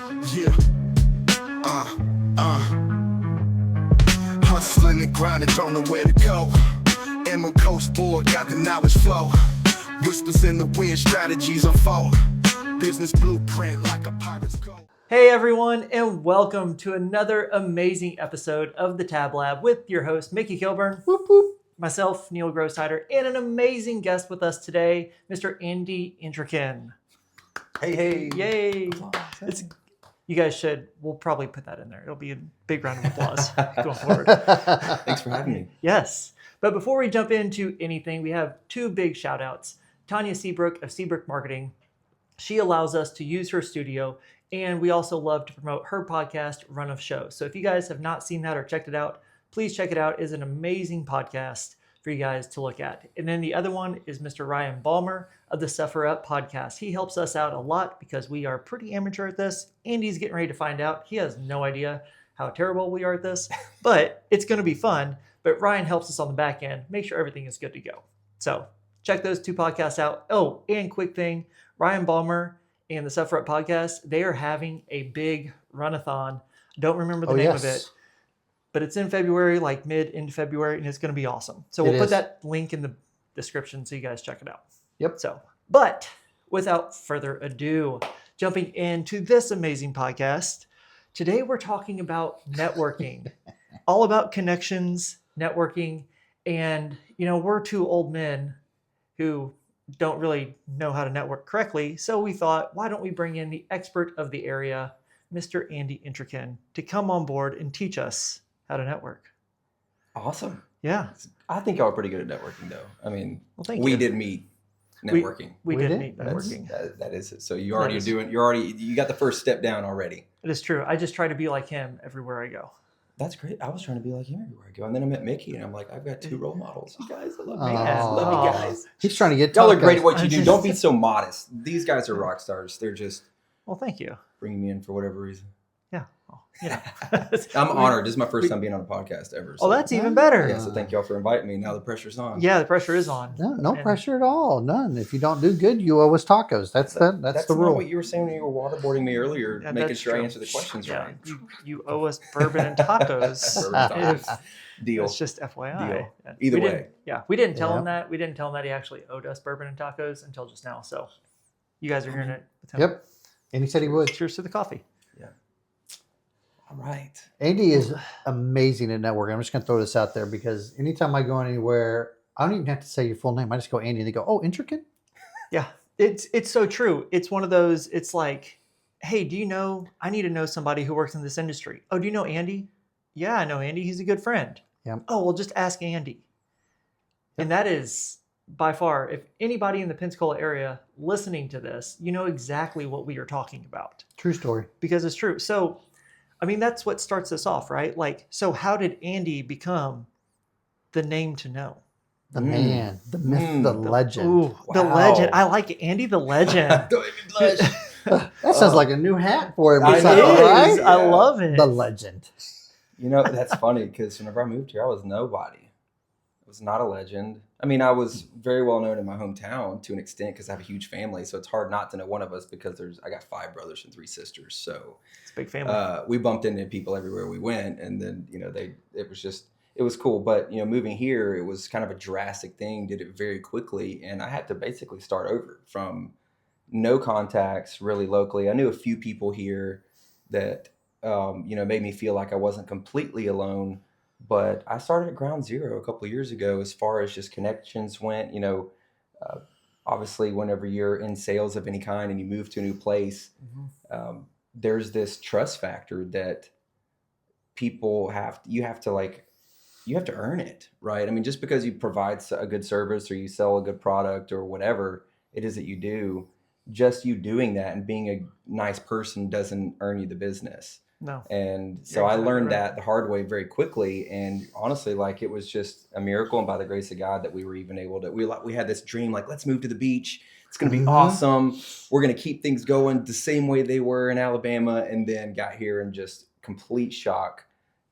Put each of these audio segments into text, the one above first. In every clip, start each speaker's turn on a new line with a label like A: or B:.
A: Yeah. Hustling and grinding, don't know where to go. Emerald Coast board, got the knowledge flow. Whispers in the wind, strategies unfold. Business blueprint like a pirate's code.
B: Hey everyone, and welcome to another amazing episode of the Tab Lab with your host, Mickey Kilburn, whoop, whoop, myself, Neil Grossheider, and an amazing guest with us today, Mr. Andy Entrekin.
C: Hey.
B: Yay. You guys we'll probably put that in there. It'll be a big round of applause going forward.
C: Thanks for having me.
B: Yes. But before we jump into anything, we have two big shout outs. Tanya Seabrook of Seabrook Marketing. She allows us to use her studio, and we also love to promote her podcast, Run of Show. So if you guys have not seen that or checked it out, please check it out. It's an amazing podcast for you guys to look at. And then the other one is Mr. Ryan Balmer of the Suffer Up podcast. He helps us out a lot because we are pretty amateur at this. Andy's getting ready to find out. He has no idea how terrible we are at this, but it's going to be fun. But Ryan helps us on the back end, make sure everything is good to go. So check those two podcasts out. Oh, and quick thing, Ryan Balmer and the Suffer Up podcast, they are having a big run-a-thon. Don't remember the name of it, but it's in February, like into February, and it's going to be awesome. So we'll put that link in the description so you guys check it out.
C: Yep.
B: So, but without further ado, jumping into this amazing podcast, today we're talking about networking, all about connections, networking, and we're two old men who don't really know how to network correctly. So we thought, why don't we bring in the expert of the area, Mr. Andy Entrekin, to come on board and teach us how to network.
C: Awesome.
B: Yeah.
C: I think y'all are pretty good at networking, though. I mean,
B: well,
C: we did meet networking.
B: We did meet networking.
C: That is it. So you got the first step down already.
B: It is true. I just try to be like him everywhere I go.
C: That's great. I was trying to be like him everywhere I go. And then I met Mickey, and I'm like, I've got two role models. You guys, I love me. Love you guys.
D: He's trying to get
C: y'all are great at what you do. Don't be so modest. These guys are rock stars. They're just
B: thank you.
C: Bringing me in for whatever reason.
B: Yeah.
C: I'm honored. This is my first time being on a podcast ever.
B: So. That's even better.
C: Yeah, so thank y'all for inviting me. Now the pressure's on.
B: Yeah, the pressure is on.
D: No pressure at all. None. If you don't do good, you owe us tacos. That's the rule.
C: Not what you were saying when you were waterboarding me earlier, making sure I answer the questions right.
B: You owe us bourbon and tacos.
C: Deal.
B: It's just FYI.
C: Deal. Either way.
B: We didn't tell him that. We didn't tell him that he actually owed us bourbon and tacos until just now. So you guys are hearing it with him.
D: Yep. And he said he would.
B: Cheers to the coffee.
C: Yeah. All right.
D: Andy is amazing at networking. I'm just going to throw this out there because anytime I go anywhere, I don't even have to say your full name. I just go Andy and they go, oh, Entrekin?
B: Yeah, it's so true. It's one of those, it's like, hey, I need to know somebody who works in this industry. Oh, do you know Andy? Yeah, I know Andy. He's a good friend.
D: Yeah.
B: Oh, well, just ask Andy. Yep. And that is by far, if anybody in the Pensacola area listening to this, you know exactly what we are talking about.
D: True story.
B: Because it's true. So, I mean, that's what starts us off, right? Like, so how did Andy become the name to know?
D: The man, the myth, the legend.
B: Ooh, wow. The legend. I like it. Andy the legend.
C: Don't even blush.
D: That sounds like a new hat for him.
B: Right?
D: Yeah.
B: I love it.
D: The legend.
C: That's funny because whenever I moved here, I was nobody. I was not a legend. I mean, I was very well known in my hometown to an extent because I have a huge family. So it's hard not to know one of us because I got 5 brothers and 3 sisters. So
B: it's a big family.
C: We bumped into people everywhere we went. And then, it was cool. But, moving here, it was kind of a drastic thing, did it very quickly. And I had to basically start over from no contacts really locally. I knew a few people here that, made me feel like I wasn't completely alone. But I started at ground zero a couple of years ago as far as just connections went. Obviously, whenever you're in sales of any kind and you move to a new place, there's this trust factor that you have to earn it, right? I mean, just because you provide a good service or you sell a good product or whatever it is that you do, just you doing that and being a nice person doesn't earn you the business.
B: No.
C: And so I learned that the hard way very quickly. And honestly, it was just a miracle. And by the grace of God that we were even able to, we had this dream, let's move to the beach. It's going to be awesome. We're going to keep things going the same way they were in Alabama. And then got here and just complete shock,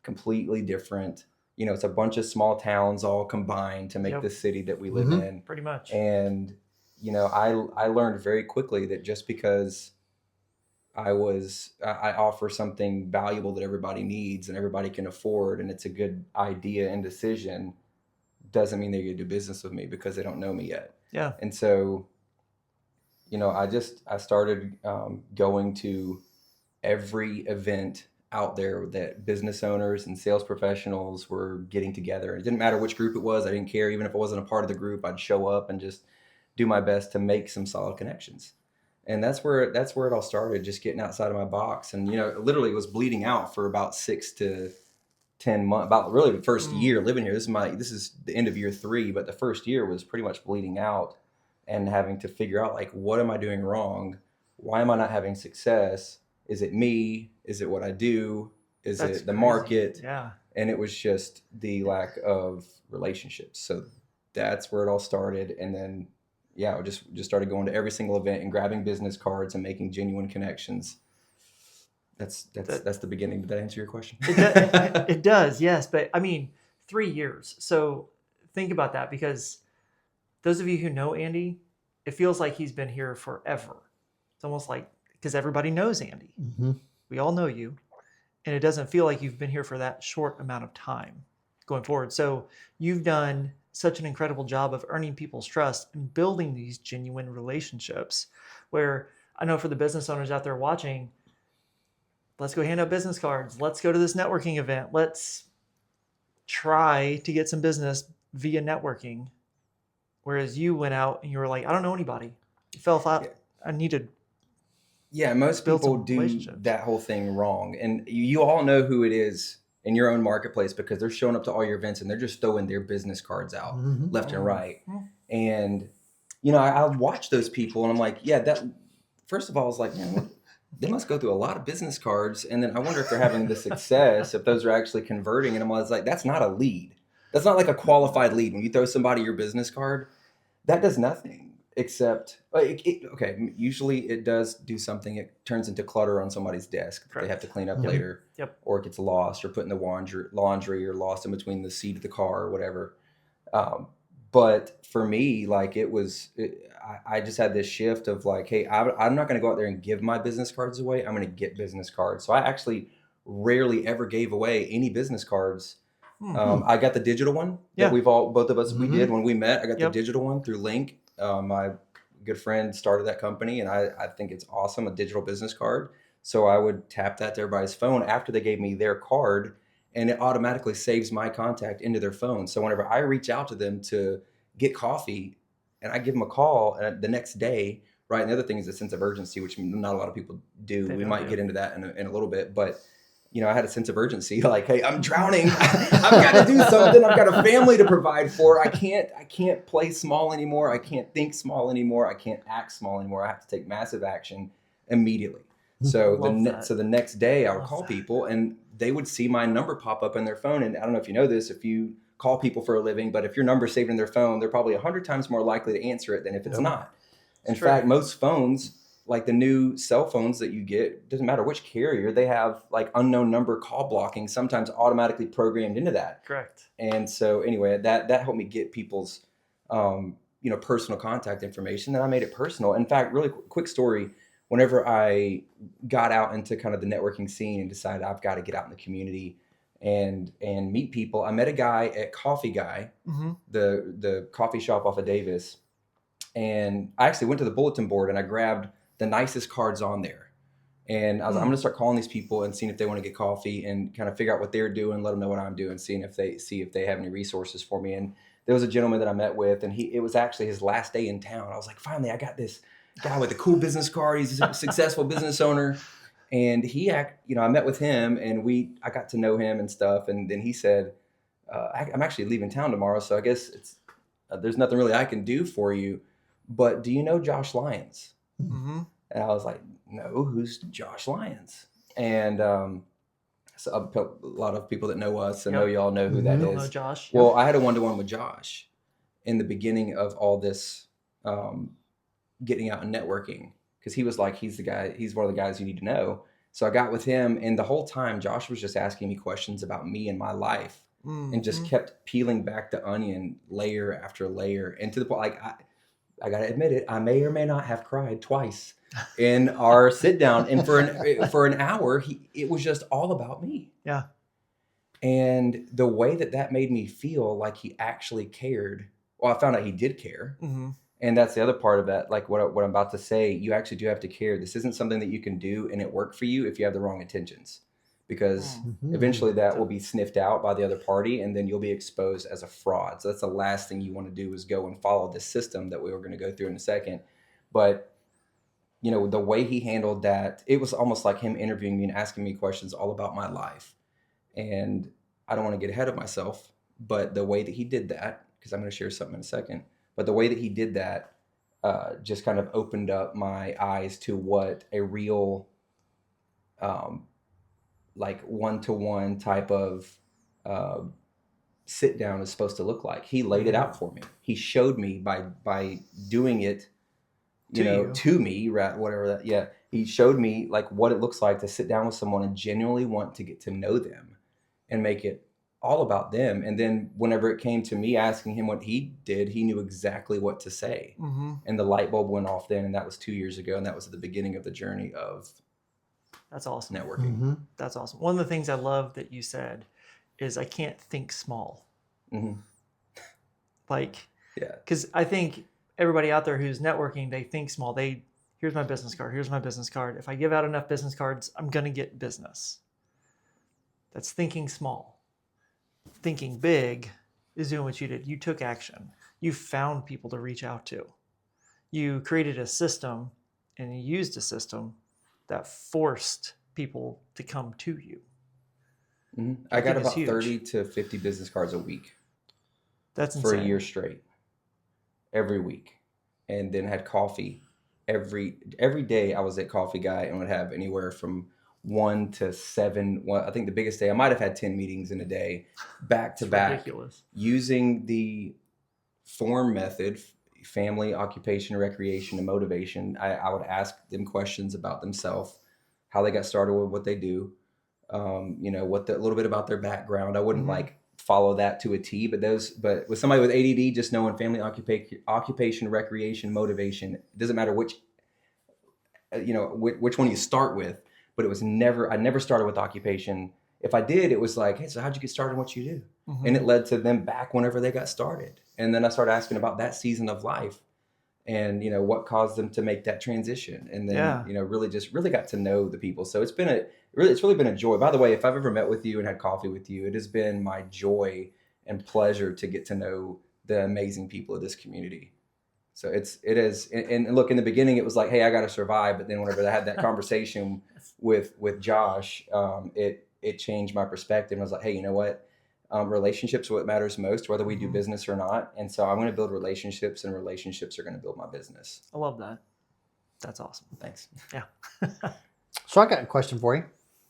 C: completely different. It's a bunch of small towns all combined to make the city that we live in.
B: Pretty much.
C: And, I learned very quickly that just because I offer something valuable that everybody needs and everybody can afford, and it's a good idea and decision, doesn't mean they're going to do business with me because they don't know me yet.
B: Yeah.
C: And so, I started going to every event out there that business owners and sales professionals were getting together. It didn't matter which group it was. I didn't care. Even if I wasn't a part of the group, I'd show up and just do my best to make some solid connections. And that's where it all started, just getting outside of my box. And, literally it was bleeding out for about 6 to 10 months, about really the first year living here. This is the end of year 3, but the first year was pretty much bleeding out and having to figure out, like, what am I doing wrong? Why am I not having success? Is it me? Is it what I do? Is it the market?
B: Yeah.
C: And it was just the lack of relationships. So that's where it all started. And then, I just started going to every single event and grabbing business cards and making genuine connections. That's the beginning. Did that answer your question?
B: It does, yes. But I mean, 3 years. So think about that, because those of you who know Andy, it feels like he's been here forever. It's almost like, because everybody knows Andy.
D: Mm-hmm.
B: We all know you. And it doesn't feel like you've been here for that short amount of time going forward. So you've done such an incredible job of earning people's trust and building these genuine relationships, where I know for the business owners out there watching, let's go hand out business cards. Let's go to this networking event. Let's try to get some business via networking. Whereas you went out and you were like, I don't know anybody. You felt I needed.
C: Yeah, most people do that whole thing wrong. And you all know who it is in your own marketplace because they're showing up to all your events and they're just throwing their business cards out left and right. And, I watch those people and I'm like, first of all, I was like, man, they must go through a lot of business cards. And then I wonder if they're having the success, if those are actually converting. And I was like, that's not a lead. That's not like a qualified lead. When you throw somebody your business card, that does nothing. Except, usually it does do something. It turns into clutter on somebody's desk that they have to clean up later.
B: Yep.
C: Or it gets lost or put in the laundry or lost in between the seat of the car or whatever. But for me, like I just had this shift of like, hey, I'm not going to go out there and give my business cards away. I'm going to get business cards. So I actually rarely ever gave away any business cards. I got the digital one that both of us, we did when we met. I got the digital one through Link. My good friend started that company and I think it's awesome, a digital business card. So I would tap that to everybody's phone after they gave me their card and it automatically saves my contact into their phone. So whenever I reach out to them to get coffee and I give them a call the next day, right? And the other thing is a sense of urgency, which not a lot of people do. We might get into that in a little bit, but I had a sense of urgency, like, hey, I'm drowning. I've got to do something. I've got a family to provide for. I can't play small anymore. I can't think small anymore. I can't act small anymore. I have to take massive action immediately. So the next day I would call people and they would see my number pop up on their phone. And I don't know if you know this, if you call people for a living, but if your number's saved in their phone, they're probably 100 times more likely to answer it than if it's not. In fact, most phones, like the new cell phones that you get, doesn't matter which carrier, they have like unknown number call blocking, sometimes automatically programmed into that.
B: Correct.
C: And so anyway, that helped me get people's, personal contact information. Then I made it personal. In fact, really quick story, whenever I got out into kind of the networking scene and decided I've got to get out in the community and meet people, I met a guy at Coffee Guy, the coffee shop off of Davis. And I actually went to the bulletin board and I grabbed the nicest cards on there. And I was like, I'm going to start calling these people and seeing if they want to get coffee and kind of figure out what they're doing, let them know what I'm doing, seeing if they have any resources for me. And there was a gentleman that I met with, and it was actually his last day in town. I was like, finally, I got this guy with a cool business card. He's a successful business owner. And I met with him and I got to know him and stuff. And then he said, I'm actually leaving town tomorrow. So I guess there's nothing really I can do for you, but do you know Josh Lyons? Mm-hmm. And I was like, no, who's Josh Lyons? And so a lot of people that know us and know y'all know who that is.
B: Know Josh.
C: Well, I had a one-to-one with Josh in the beginning of all this getting out and networking, because he was like, he's one of the guys you need to know. So I got with him, and the whole time Josh was just asking me questions about me and my life, and just kept peeling back the onion layer after layer, and to the point, like I got to admit it, I may or may not have cried twice in our sit down. And for an hour, it was just all about me.
B: Yeah.
C: And the way that made me feel like he actually cared. Well, I found out he did care.
B: Mm-hmm.
C: And that's the other part of that. Like what I'm about to say, you actually do have to care. This isn't something that you can do and it worked for you if you have the wrong intentions, because eventually that will be sniffed out by the other party and then you'll be exposed as a fraud. So that's the last thing you want to do, is go and follow this system that we were going to go through in a second. But you know, the way he handled that, it was almost like him interviewing me and asking me questions all about my life. And I don't want to get ahead of myself, but the way that he did that, because I'm going to share something in a second, but the way that he did that just kind of opened up my eyes to what a real like one-to-one type of sit down is supposed to look like. He laid it out for me. He showed me by doing it, to me, right? Whatever that, yeah. He showed me like what it looks like to sit down with someone and genuinely want to get to know them and make it all about them. And then whenever it came to me asking him what he did, he knew exactly what to say.
B: Mm-hmm.
C: And the light bulb went off then, and that was 2 years ago, and that was at the beginning of the journey of
B: That's awesome.
C: networking.
D: Mm-hmm.
B: That's awesome. One of the things I love that you said is I can't think small.
C: Mm-hmm.
B: Like,
C: Yeah.
B: because I think everybody out there who's networking, they think small. Here's my business card. Here's my business card. If I give out enough business cards, I'm going to get business. That's thinking small. Thinking big is doing what you did. You took action. You found people to reach out to. You created a system and you used a system that forced people to come to you.
C: Mm-hmm. I got
B: think it's
C: about
B: huge.
C: 30 to 50 business cards a week
B: That's
C: for
B: insane.
C: a year straight, every week, and then had coffee every day. I was at Coffee Guy and would have anywhere from 1 to 7. Well, I think the biggest day I might have had 10 meetings in a day, back to
B: It's
C: back,
B: ridiculous.
C: using the FORM method: family, occupation, recreation, and motivation. I would ask them questions about themselves, how they got started with what they do, what a little bit about their background. I wouldn't like follow that to a T, but with somebody with ADD, just knowing family, occupation, recreation, motivation, it doesn't matter which one you start with, but I never started with occupation. If I did, it was like, hey, so how'd you get started in what you do?
B: Mm-hmm.
C: And it led to them back whenever they got started. And then I started asking about that season of life and, what caused them to make that transition. And then, really got to know the people. So it's really been a joy. By the way, if I've ever met with you and had coffee with you, it has been my joy and pleasure to get to know the amazing people of this community. So it is. And look, in the beginning, it was like, hey, I got to survive. But then whenever I had that conversation with Josh, it changed my perspective. I was like, hey, you know what? Relationships are what matters most, whether we do business or not. And so I'm going to build relationships, and relationships are going to build my business.
B: I love that. That's awesome.
C: Thanks.
B: Yeah.
D: So I got a question for you.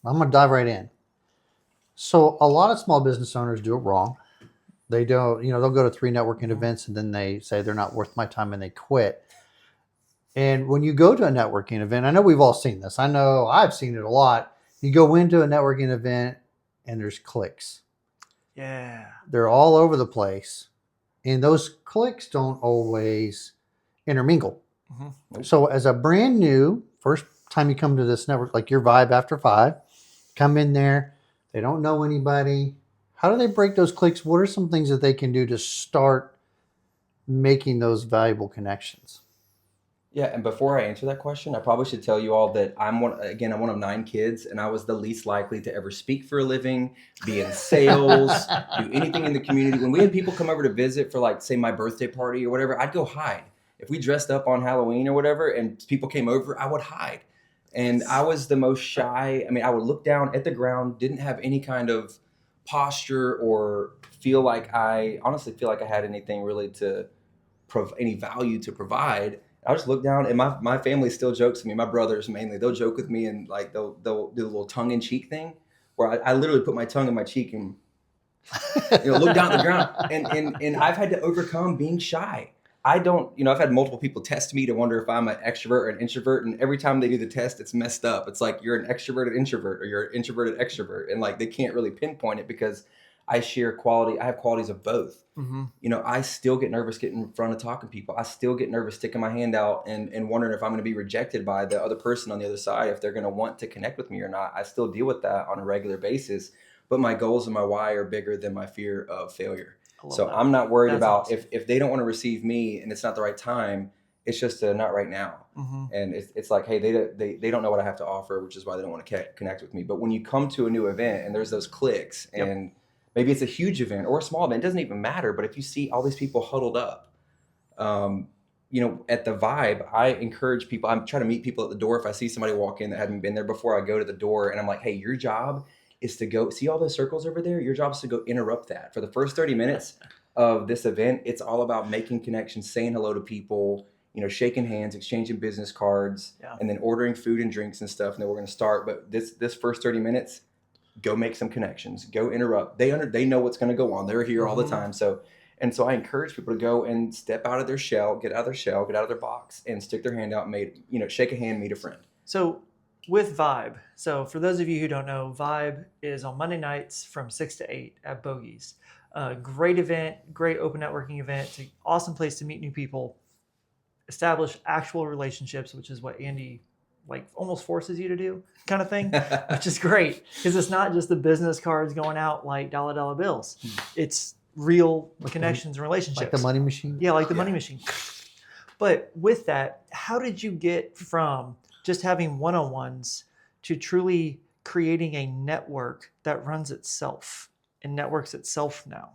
D: I'm going to dive right in. So a lot of small business owners do it wrong. They don't, they'll go to 3 networking events and then they say they're not worth my time and they quit. And when you go to a networking event, I know we've all seen this. I know I've seen it a lot. You go into a networking event and there's cliques.
B: Yeah.
D: They're all over the place. And those cliques don't always intermingle.
B: Mm-hmm.
D: So as a brand new, first time you come to this network, like your Vibe After 5, come in there, they don't know anybody. How do they break those cliques? What are some things that they can do to start making those valuable connections?
C: Yeah, and before I answer that question, I probably should tell you all that I'm one of 9 kids, and I was the least likely to ever speak for a living, be in sales, do anything in the community. When we had people come over to visit for, like, say, my birthday party or whatever, I'd go hide. If we dressed up on Halloween or whatever and people came over, I would hide. And I was the most shy. I mean, I would look down at the ground, didn't have any kind of posture or honestly feel like I had anything really to any value to provide. I just look down, and my family still jokes with me. My brothers mainly, they'll joke with me, and like they'll do a little tongue in cheek thing where I literally put my tongue in my cheek and look down at the ground. And I've had to overcome being shy. I've had multiple people test me to wonder if I'm an extrovert or an introvert, and every time they do the test, it's messed up. It's like you're an extroverted introvert or you're an introverted extrovert, and like they can't really pinpoint it because I share quality. I have qualities of both.
B: Mm-hmm.
C: You know, I still get nervous getting in front of talking to people. I still get nervous sticking my hand out and wondering if I'm going to be rejected by the other person on the other side, if they're going to want to connect with me or not. I still deal with that on a regular basis, but my goals and my why are bigger than my fear of failure. So
B: that.
C: I'm not worried
B: That's
C: about
B: awesome.
C: if they don't want to receive me and it's not the right time. It's just not right now.
B: Mm-hmm.
C: And it's like, hey, they don't know what I have to offer, which is why they don't want to connect with me. But when you come to a new event and there's those clicks,
B: Yep.
C: and maybe it's a huge event or a small event, it doesn't even matter. But if you see all these people huddled up, you know, at the Vibe, I encourage people. I'm trying to meet people at the door. If I see somebody walk in that hadn't been there before, I go to the door and I'm like, hey, your job is to go see all those circles over there. Your job is to go interrupt that. For the first 30 minutes of this event, it's all about making connections, saying hello to people, you know, shaking hands, exchanging business cards,
B: Yeah.
C: and then ordering food and drinks and stuff. And then we're going to start. But this first 30 minutes, go make some connections, go interrupt. They know what's going to go on. They're here all the time. So I encourage people to go and step out of their shell, get out of their box, and stick their hand out, shake a hand, meet a friend.
B: So with Vibe, so for those of you who don't know, Vibe is on Monday nights from 6 to 8 at Bogies. Great event, great open networking event. It's an awesome place to meet new people, establish actual relationships, which is what Andy like almost forces you to do, kind of thing, which is great because it's not just the business cards going out like dollar bills. It's real connections and relationships.
D: Like the money machine?
B: Yeah, like the money machine. But with that, how did you get from just having one-on-ones to truly creating a network that runs itself and networks itself now?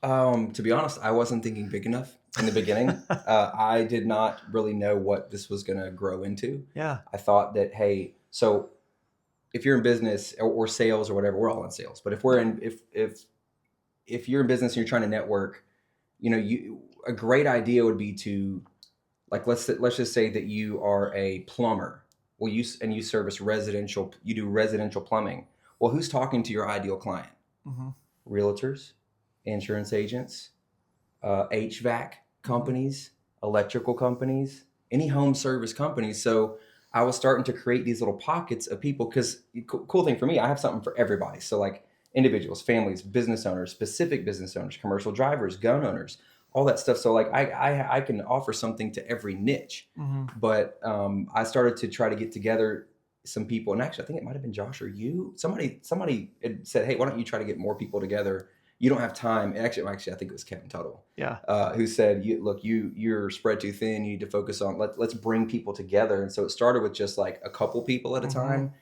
C: To be honest, I wasn't thinking big enough in the beginning. I did not really know what this was going to grow into.
B: Yeah.
C: I thought that, hey, so if you're in business or sales or whatever, we're all in sales. But if if you're in business and you're trying to network, you know, a great idea would be to, like, let's just say that you are a plumber. Well, you service residential. You do residential plumbing. Well, who's talking to your ideal client?
B: Mm-hmm.
C: Realtors, insurance agents, HVAC companies, electrical companies, any home service companies. So I was starting to create these little pockets of people because cool thing for me, I have something for everybody. So like individuals, families, business owners, specific business owners, commercial drivers, gun owners, all that stuff. So like I can offer something to every niche.
B: Mm-hmm.
C: But I started to try to get together some people, and actually I think it might have been Josh or you. Somebody had said, hey, why don't you try to get more people together? You don't have time. Actually, I think it was Kevin Tuttle.
B: Yeah.
C: Who said, you're spread too thin. You need to focus on, let's bring people together. And so it started with just like a couple people at a time,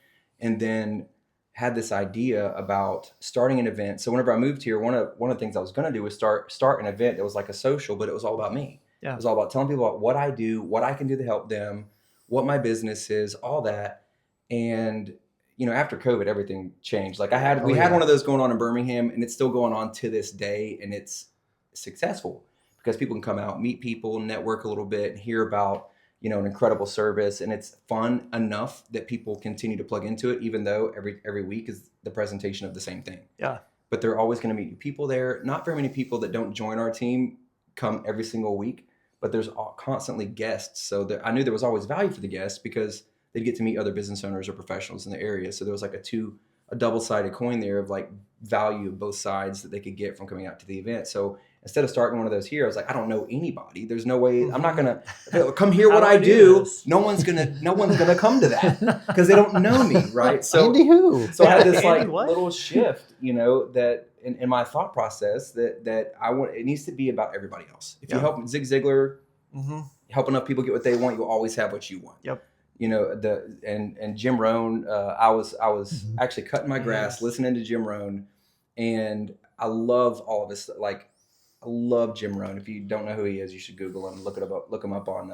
C: and then had this idea about starting an event. So whenever I moved here, one of the things I was going to do was start an event that was like a social, but it was all about me.
B: Yeah.
C: It was all about telling people about what I do, what I can do to help them, what my business is, all that. And you know, after COVID, everything changed. Like we had one of those going on in Birmingham, and it's still going on to this day, and it's successful because people can come out, meet people, network a little bit, and hear about, you know, an incredible service, and it's fun enough that people continue to plug into it, even though every week is the presentation of the same thing.
B: Yeah.
C: But they're always going to meet new people there. Not very many people that don't join our team come every single week, but there's constantly guests. So I knew there was always value for the guests because they'd get to meet other business owners or professionals in the area. So there was like a double-sided coin there of like value of both sides that they could get from coming out to the event. So instead of starting one of those here, I was like, I don't know anybody. There's no way. I'm not gonna come hear what I do. No one's gonna come to that because they don't know me, right? So
D: Andy who?
C: So I had this
B: Andy
C: like
B: what?
C: little shift, you know, that in my thought process that I want. It needs to be about everybody else. If you help Zig Ziglar, help enough people get what they want, you'll always have what you want.
B: Yep.
C: You know, and Jim Rohn, I was actually cutting my grass, listening to Jim Rohn, and I love all of this. Like, I love Jim Rohn. If you don't know who he is, you should Google him, look him up on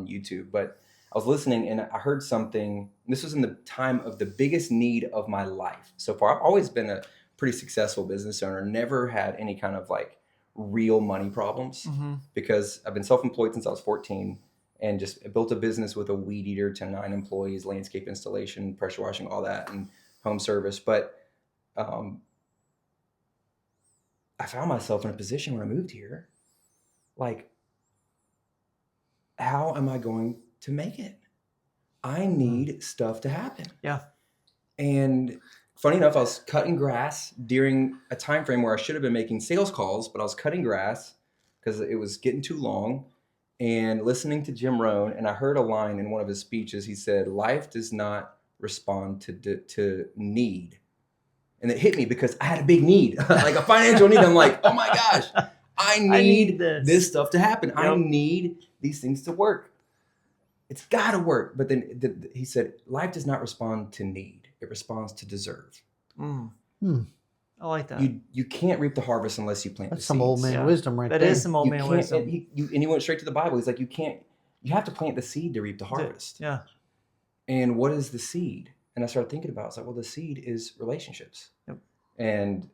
C: YouTube. But I was listening and I heard something. This was in the time of the biggest need of my life so far. I've always been a pretty successful business owner, never had any kind of like real money problems because I've been self-employed since I was 14. And just built a business with a weed eater to 9 employees, landscape installation, pressure washing, all that, and home service. But I found myself in a position when I moved here, like, how am I going to make it? I need stuff to happen.
B: Yeah.
C: And funny enough, I was cutting grass during a time frame where I should have been making sales calls, but I was cutting grass because it was getting too long and listening to Jim Rohn. And I heard a line in one of his speeches. He said, life does not respond to need. And it hit me because I had a big need, like a financial need. I'm like, oh my gosh, I need this stuff to happen. Yep. I need these things to work. It's got to work. But then he said, life does not respond to need. It responds to deserve.
B: I like that.
C: You can't reap the harvest unless you plant the seeds.
D: That's some old man wisdom right there.
B: That is some old man wisdom.
C: And he went straight to the Bible. He's like, you have to plant the seed to reap the harvest.
B: Yeah.
C: And what is the seed? And I started thinking about it. It's like, well, the seed is relationships.
B: Yep.
C: And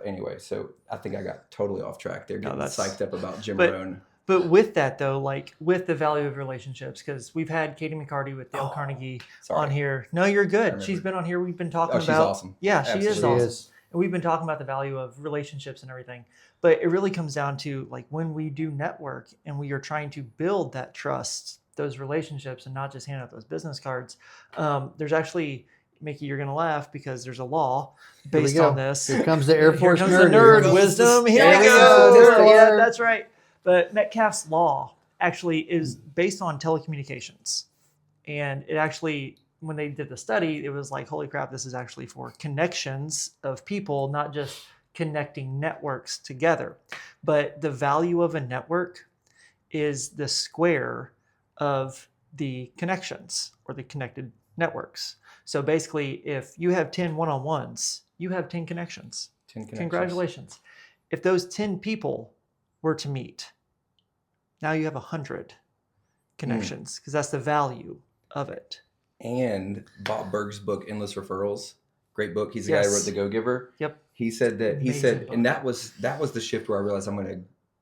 C: anyway, so I think I got totally off track there, getting psyched up about Jim Rohn.
B: But with that, though, like with the value of relationships, because we've had Katie McCarty with Dale Carnegie on here. No, you're good. She's been on here. We've been talking about.
C: She's awesome.
B: Yeah, she is
C: Absolutely.
B: awesome. And we've been talking about the value of relationships and everything. But it really comes down to like when we do network and we are trying to build that trust, those relationships, and not just hand out those business cards. There's actually, Mickey, you're going to laugh because there's a law based on this.
D: Here comes the Air Force
B: Here comes the nerd wisdom. Here we go. Yeah, that's right. But Metcalfe's law actually is based on telecommunications. And it actually, when they did the study, it was like, holy crap, this is actually for connections of people, not just connecting networks together. But the value of a network is the square of the connections or the connected networks. So basically, if you have 10 one-on-ones, you have 10 connections.
C: 10 connections.
B: Congratulations. If those 10 people were to meet, now you have 100 connections because that's the value of it.
C: And Bob Berg's book, Endless Referrals, great book. He's the guy who wrote The Go-Giver.
B: Yep.
C: He said that.
B: Amazing
C: he said,
B: book.
C: and that was the shift where I realized I'm going to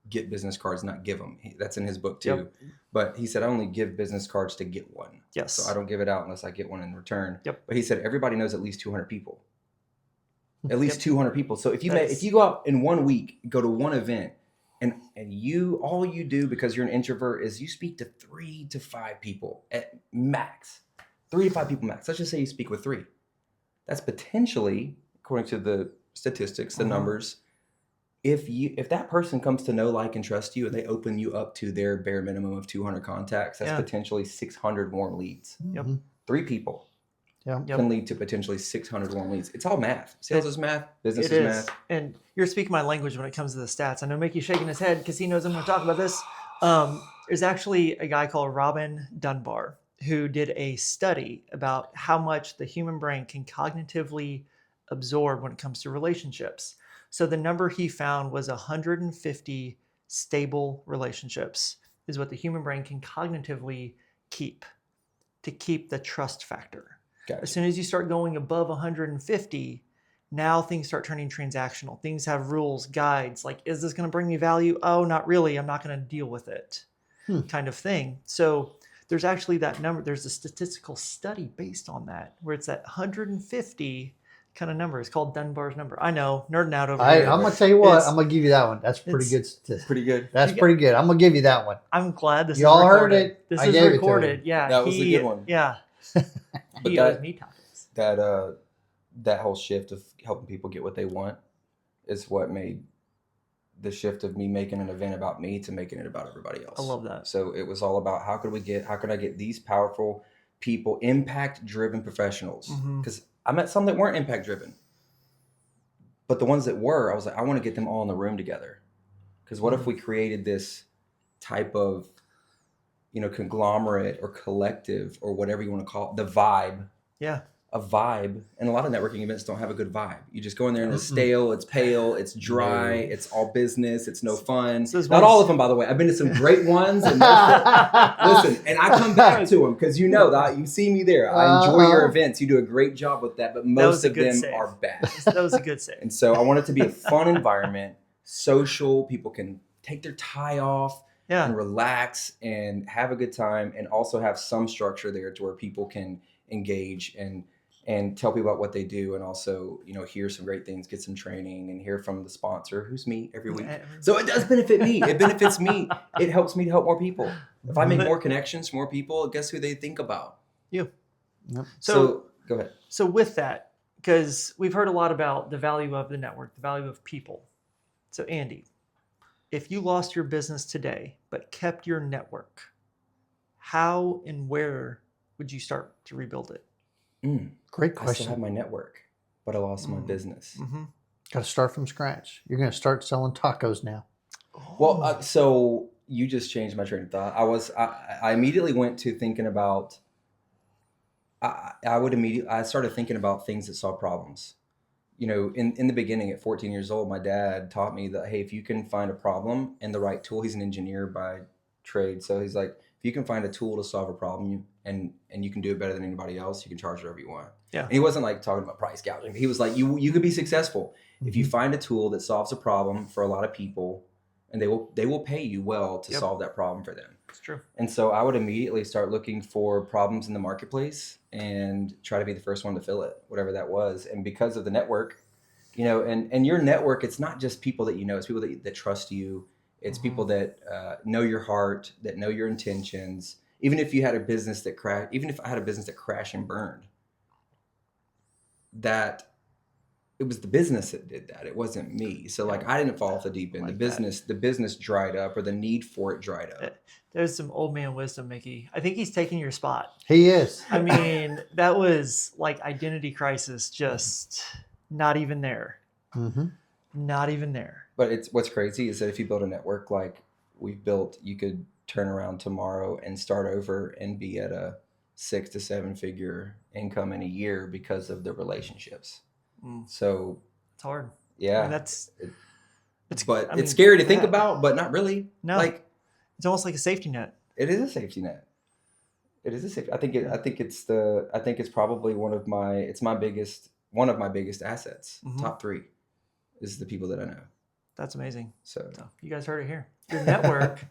C: get business cards, not give them. That's in his book too.
B: Yep.
C: But he said I only give business cards to get one.
B: Yes.
C: So I don't give it out unless I get one in return.
B: Yep.
C: But he said everybody knows at least 200 people. At least 200 people. So if you
B: That's-
C: if you go out in 1 week, go to one event, and all you do because you're an introvert is you speak to 3 to 5 people at max. 3 to 5 people max. Let's just say you speak with 3. That's potentially, according to the statistics, the numbers, if that person comes to know, like, and trust you, and they open you up to their bare minimum of 200 contacts, that's potentially 600 warm leads.
B: Yep.
C: 3 people
D: Yeah.
C: can lead to potentially 600 warm leads. It's all math. Sales is math. Business
B: It
C: is
B: is.
C: math.
B: And you're speaking my language when it comes to the stats. I know Mickey's shaking his head because he knows I'm going to talk about this. There's actually a guy called Robin Dunbar who did a study about how much the human brain can cognitively absorb when it comes to relationships. So the number he found was 150 stable relationships is what the human brain can cognitively keep to keep the trust factor.
C: Gotcha.
B: As soon as you start going above 150, now things start turning transactional. Things have rules, guides, like, is this going to bring me value? Oh, not really. I'm not going to deal with it kind of thing. So there's actually that number. There's a statistical study based on that where it's that 150 kind of number. It's called Dunbar's number. I know, nerding out over here.
D: I'm going to tell you what, I'm going to give you that one. That's pretty good statistic.
C: Pretty good.
D: That's pretty good. I'm going to give you that one.
B: I'm glad this
D: Y'all
B: is
D: heard
B: recorded.
D: it.
B: This
D: I
B: is
D: gave it to
B: recorded.
D: him.
B: Yeah.
C: That was a good one.
B: Yeah.
C: But
B: He owes me tacos.
C: That whole shift of helping people get what they want is what made the shift of me making an event about me to making it about everybody else.
B: I love that.
C: So it was all about how can I get these powerful people, impact driven professionals? Because I met some that weren't impact driven, but the ones that were, I was like, I want to get them all in the room together. Because what if we created this type of, conglomerate or collective or whatever you want to call it, the vibe.
B: Yeah.
C: A vibe, and a lot of networking events don't have a good vibe. You just go in there and it's stale, it's pale, it's dry, it's all business, it's no fun.
B: So
C: Not all of them, by the way. I've been to some great ones. And listen, and I come back to them because you see me there. I enjoy your events. You do a great job with that, but most of them are bad.
B: That was a good save.
C: And so I want it to be a fun environment, social. People can take their tie off and relax and have a good time, and also have some structure there to where people can engage and tell people about what they do, and also, hear some great things, get some training, and hear from the sponsor, who's me, every week. So it does benefit me. It benefits me. It helps me to help more people. If I make more connections, more people, guess who they think about?
B: You.
D: Yep.
B: So
C: go ahead.
B: So with that, because we've heard a lot about the value of the network, the value of people. So Andy, if you lost your business today but kept your network, how and where would you start to rebuild it?
D: Great
C: I still
D: question.
C: have my network, but I lost my business.
B: Mm-hmm.
D: Got to start from scratch. You're going to start selling tacos now.
C: Well, so you just changed my train of thought. I immediately went to thinking about, I started thinking about things that solve problems. You know, in the beginning at 14 years old, my dad taught me that, hey, if you can find a problem and the right tool, he's an engineer by trade. So he's like, if you can find a tool to solve a problem and you can do it better than anybody else, you can charge whatever you want.
B: Yeah.
C: And he wasn't like talking about price gouging. He was like, you could be successful if you find a tool that solves a problem for a lot of people, and they will pay you well to solve that problem for them.
B: It's true.
C: And so I would immediately start looking for problems in the marketplace and try to be the first one to fill it, whatever that was. And because of the network, you know, and your network, it's not just people that you know, it's people that trust you. It's people that know your heart, that know your intentions. Even if you had a business that crashed, even if I had a business that crashed and burned, that it was the business that did that. It wasn't me. So like I didn't fall off the deep end.
B: Like
C: the business dried up, or the need for it dried up.
B: There's some old man wisdom, Mickey. I think he's taking your spot.
D: He is.
B: I mean, that was like identity crisis, just not even there.
D: Mm-hmm.
B: Not even there.
C: But it's what's crazy is that if you build a network like we've built, you could turn around tomorrow and start over and be at a 6 to 7 figure income in a year because of the relationships. So
B: it's hard.
C: Yeah,
B: I mean,
C: it's scary to think about, but not really.
B: No,
C: like
B: it's almost like a safety net.
C: It is a safety net. It is a safety. I think it's probably one of my biggest assets. Top 3 is the people that I know.
B: That's amazing.
C: So
B: you guys heard it here. Your network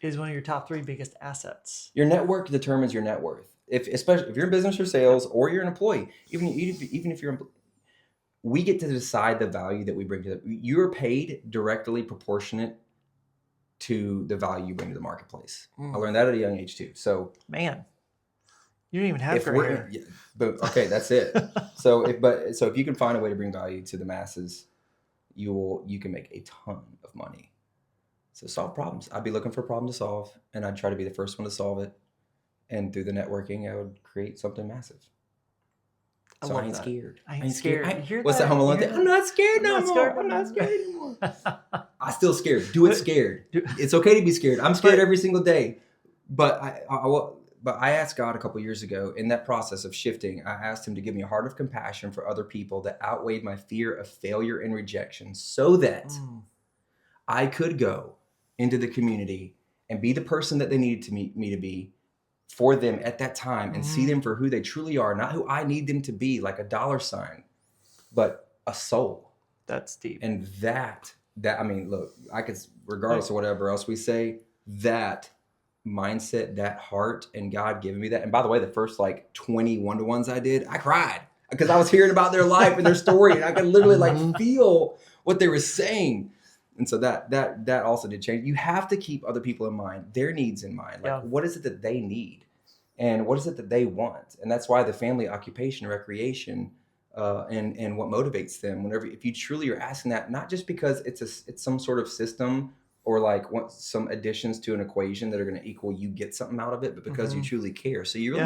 B: is one of your top 3 biggest assets.
C: Your network determines your net worth. Especially if you're in business or sales, or you're an employee, even if you're, we get to decide the value that we bring to you're paid directly proportionate to the value you bring to the marketplace. I learned that at a young age too. So
B: man, you don't even have gray hair.
C: Yeah, but okay, that's it. So if you can find a way to bring value to the masses, you can make a ton of money. So solve problems. I'd be looking for a problem to solve, and I'd try to be the first one to solve it. And through the networking, I would create something massive. So I ain't scared.
B: I ain't scared.
C: What's that Home Alone thing? I'm not scared no more. I'm not scared anymore. I'm still scared. Do it scared. It's okay to be scared. I'm scared every single day. But I asked God a couple years ago, in that process of shifting, I asked him to give me a heart of compassion for other people that outweighed my fear of failure and rejection, so that I could go into the community and be the person that they needed to me to be for them at that time, and see them for who they truly are, not who I need them to be, like a dollar sign, but a soul.
B: That's deep.
C: And that I mean, look, I could, regardless of whatever else we say, that mindset, that heart, and God giving me that. And by the way, the first like 20 one-to-ones I did, I cried because I was hearing about their life and their story, and I could literally like feel what they were saying. And so that also did change. You have to keep other people in mind, their needs in mind. Like, what is it that they need, and what is it that they want? And that's why the family, occupation, recreation, and what motivates them. If you truly are asking that, not just because it's some sort of system or like some additions to an equation that are going to equal you get something out of it, but because you truly care. So you really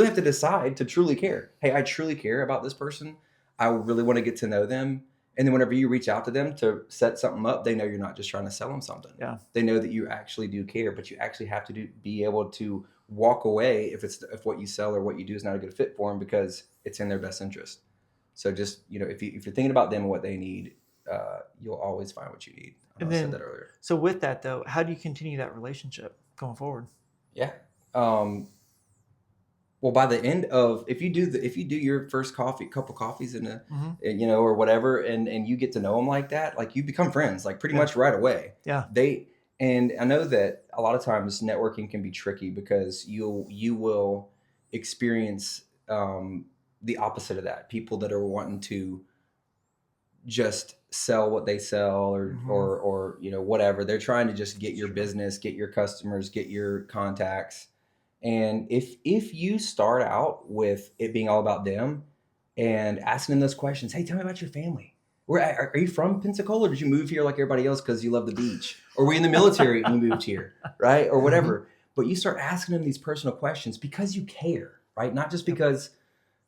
C: have to decide to truly care. Hey, I truly care about this person. I really want to get to know them. And then whenever you reach out to them to set something up, they know you're not just trying to sell them something. Yeah. They know that you actually do care, but you actually have to be able to walk away if what you sell or what you do is not a good fit for them, because it's in their best interest. So just, if you're thinking about them and what they need, you'll always find what you need. I said that earlier.
B: So with that though, how do you continue that relationship going forward?
C: Yeah. Well, by the end of, if you do your first couple coffees or whatever, and you get to know them like that, like you become friends, like pretty much right away. Yeah. And I know that a lot of times networking can be tricky because you will experience the opposite of that. People that are wanting to just sell what they sell or whatever. They're trying to just get your business, get your customers, get your contacts. And if you start out with it being all about them, and asking them those questions. Hey, tell me about your family. Are you from Pensacola, or did you move here like everybody else because you love the beach? Or were you in the military and you moved here, right? Or whatever. But you start asking them these personal questions because you care, right? Not just because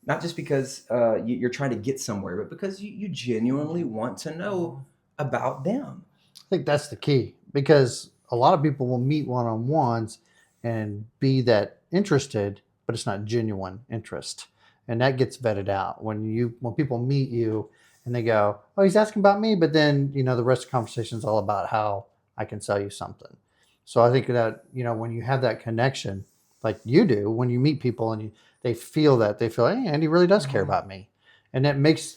C: you're trying to get somewhere, but because you genuinely want to know about them.
D: I think that's the key, because a lot of people will meet one-on-ones and be that interested, but it's not genuine interest. And that gets vetted out when people meet you and they go, oh, he's asking about me. But then, the rest of the conversation is all about how I can sell you something. So I think that, when you have that connection, like you do, when you meet people and they feel, hey, Andy really does care about me. And it's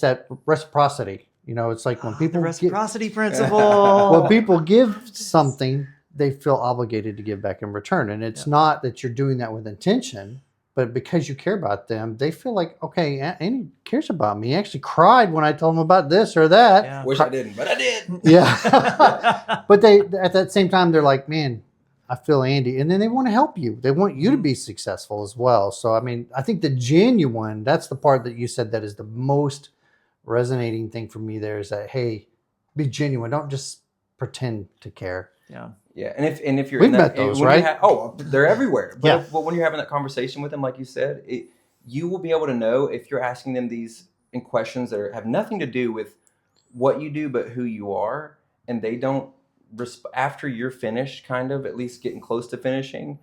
D: that reciprocity. It's like when people
B: the reciprocity principle.
D: when people give something, they feel obligated to give back in return. And it's not that you're doing that with intention, but because you care about them, they feel like, okay, Andy cares about me. He actually cried when I told him about this or that.
B: Yeah.
C: Wish I didn't, but I did.
D: Yeah. But they, at that same time, they're like, man, I feel Andy. And then they want to help you. They want you to be successful as well. So, I think the genuine, that's the part that you said that is the most resonating thing for me there, is that, hey, be genuine. Don't just pretend to care.
B: Yeah.
C: Yeah, and if you're
D: We've
C: in that,
D: met those,
C: when
D: right?
C: they're everywhere. But
D: Yeah.
C: but when you're having that conversation with them, like you said, you will be able to know if you're asking them these questions that have nothing to do with what you do, but who you are, and they don't after you're finished, kind of at least getting close to finishing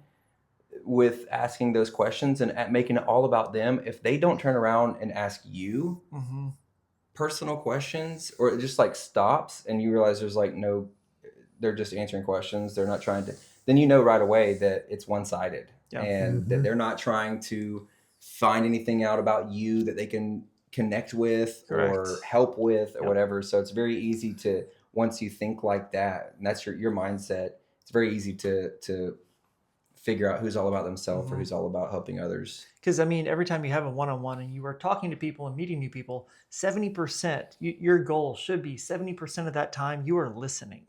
C: with asking those questions and making it all about them. If they don't turn around and ask you personal questions, or it just like stops, and you realize there's like no. They're just answering questions. They're not trying to, then you know right away that it's one-sided and that they're not trying to find anything out about you that they can connect with or help with or whatever. So it's very easy to, once you think like that, and that's your mindset, it's very easy to figure out who's all about themselves or who's all about helping others.
B: Because every time you have a one-on-one and you are talking to people and meeting new people, 70%, your goal should be 70% of that time you are listening.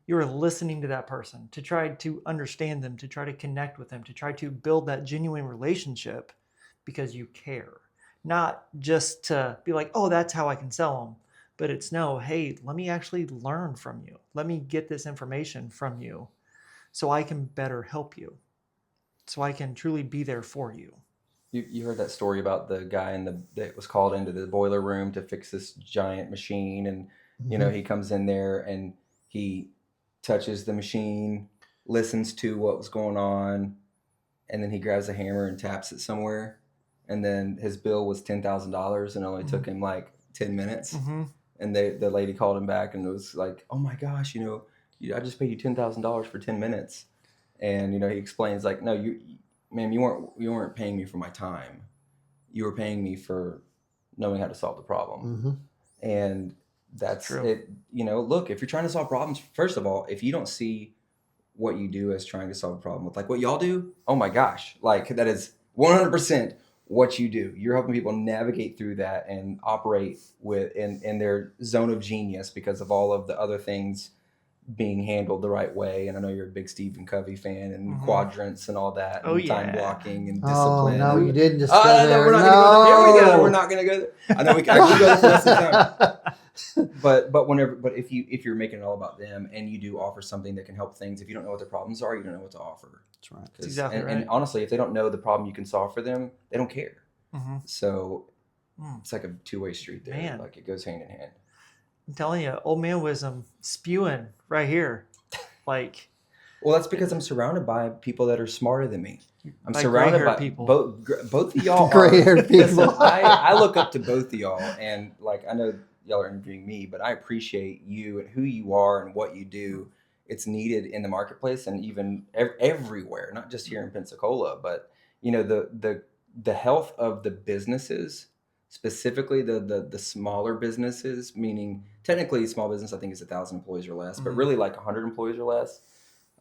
B: You are listening to that person to try to understand them, to try to connect with them, to try to build that genuine relationship because you care. Not just to be like, oh, that's how I can sell them. But it's no, hey, let me actually learn from you. Let me get this information from you so I can better help you. So I can truly be there for you.
C: You heard that story about the guy that was called into the boiler room to fix this giant machine, and he comes in there and he touches the machine, listens to what was going on, and then he grabs a hammer and taps it somewhere. And then his bill was $10,000 and it only took him like 10 minutes. And the lady called him back and was like, oh my gosh, I just paid you $10,000 for 10 minutes. And, he explains like, no, ma'am, you weren't paying me for my time. You were paying me for knowing how to solve the problem. And that's
B: True.
C: it. Look, if you're trying to solve problems, first of all, if you don't see what you do as trying to solve a problem with like what y'all do, oh my gosh, like that is 100% what you do. You're helping people navigate through that and operate in their zone of genius because of all of the other things being handled the right way. And I know you're a big Stephen Covey fan and quadrants and all that, and time blocking and discipline.
D: Oh no, you didn't just
C: go
D: there.
C: We're not going to go there. Here we go. We're not going to go there. I know we can go there for the rest of the time. But if you're making it all about them and you do offer something that can help things, if you don't know what their problems are, you don't know what to offer.
D: That's right.
B: That's exactly right.
C: And honestly, if they don't know the problem you can solve for them, they don't care. So it's like a two-way street there.
B: Man.
C: Like it goes hand in hand.
B: I'm telling you, old man wisdom spewing right here. Like,
C: well, that's because I'm surrounded by people that are smarter than me. I'm
B: like
C: surrounded by
B: people.
C: Both of y'all.
D: Gray-haired people.
C: Listen, I look up to both of y'all, and like I know y'all are interviewing me, but I appreciate you and who you are and what you do. It's needed in the marketplace and even everywhere, not just here in Pensacola, but the health of the businesses, specifically the smaller businesses, meaning technically small business I think is 1,000 employees or less, but really like 100 employees or less.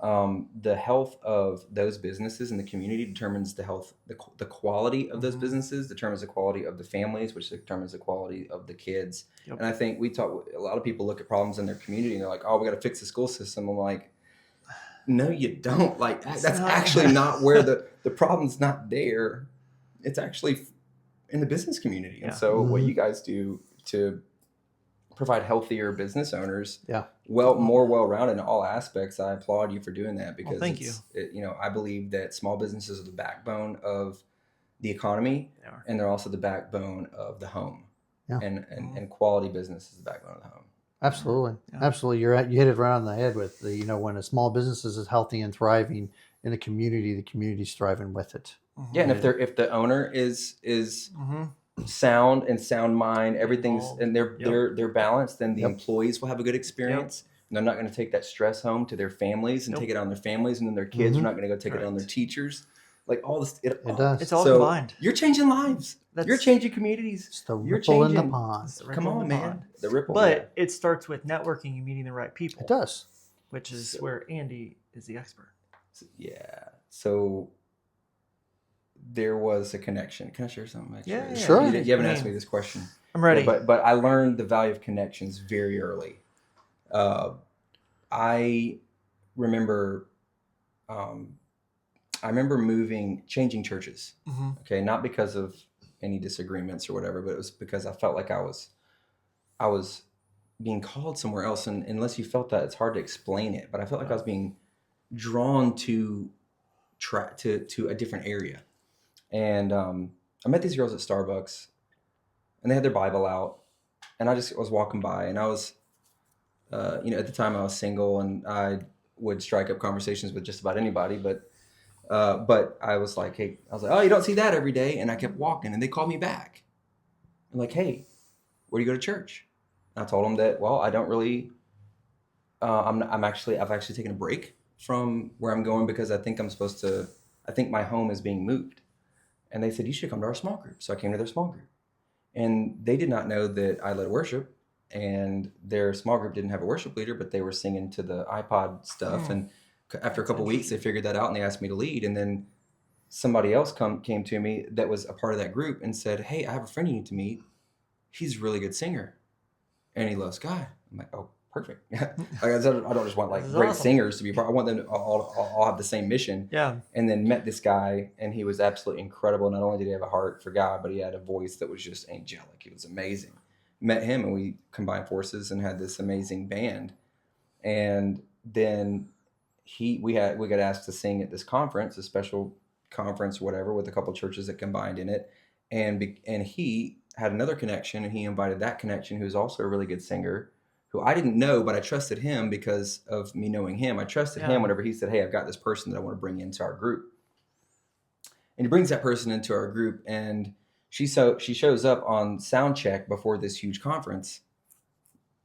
C: The health of those businesses in the community determines the health, the quality of those businesses determines the quality of the families, which determines the quality of the kids. And I think a lot of people look at problems in their community and they're like, oh, we got to fix the school system. I'm like, no, you don't. Like that's actually not where the problem's not there. It's actually in the business community. And
B: Yeah.
C: so what
D: Mhm.
C: you guys do to provide healthier business owners,
D: Yeah.
C: more well-rounded in all aspects, I applaud you for doing that, because
B: thank you.
C: I believe that small businesses are the backbone of the economy,
B: They are.
C: and they're also the backbone of the home.
D: Yeah.
C: And quality business is the backbone of the home.
D: Absolutely.
B: Yeah.
D: Absolutely. You hit it right on the head with the, when a small business is healthy and thriving in the community's thriving with it.
C: Yeah, and if the owner is
B: Mm-hmm.
C: sound and sound mind, everything's
B: Involved.
C: and they're balanced, then the
D: Yep.
C: employees will have a good experience. And they're not going to take that stress home to their families and
B: Nope.
C: take it on their families, and then their kids are
D: Mhm.
C: not going to go take it on their
B: Correct.
C: teachers. Like all this,
D: It does.
B: It's all
C: so
B: combined.
C: You're changing lives. You're
B: That's-
C: changing communities.
D: It's the
C: You're
D: ripple in the
C: changing-
D: pond.
B: It's the
C: Come
B: ripple in
C: on,
B: the
C: man.
B: pond.
C: The ripple.
B: But it starts with networking and meeting the right people,
D: It does.
B: which is
C: So-
B: where Andy is the expert.
C: yeah. So there was a connection. Can I share something? Actually?
B: Yeah,
D: Sure.
C: You haven't
B: I
C: asked
B: mean,
C: me this question.
B: I'm ready.
C: Yeah, but I learned the value of connections very early. I remember, changing churches.
B: Mhm.
C: Okay, not because of any disagreements or whatever, but it was because I felt like I was being called somewhere else, and unless you felt that, it's hard to explain it. But I felt like I was being drawn to a different area, and I met these girls at Starbucks, and they had their Bible out, and I just was walking by, and I was, at the time I was single, and I would strike up conversations with just about anybody, but I was like, oh, you don't see that every day, and I kept walking, and they called me back. I'm like, hey, where do you go to church? And I told them that, well, I don't really. I've actually taken a break from where I'm going because I think I think my home is being moved. And they said, you should come to our small group. So I came to their small group. And they did not know that I led worship, and their small group didn't have a worship leader, but they were singing to the iPod stuff. And after a couple weeks, they figured that out, and they asked me to lead. And then somebody else came to me that was a part of that group and said, hey, I have a friend you need to meet. He's a really good singer, and he loves God. I'm like, oh, perfect. Like I said, I don't just want like
B: This is
C: great
B: awesome.
C: singers to be part. I want them to all have the same mission.
B: Yeah.
C: And then met this guy, and he was absolutely incredible. Not only did he have a heart for God, but he had a voice that was just angelic. He was amazing. Met him, and we combined forces and had this amazing band. And then we got asked to sing at this conference, a special conference, whatever, with a couple churches that combined in it. And he had another connection, and he invited that connection, who's also a really good singer, who I didn't know, but I trusted him because of me knowing him. I trusted him whenever he said, hey, I've got this person that I want to bring into our group. And he brings that person into our group, and she shows up on sound check before this huge conference.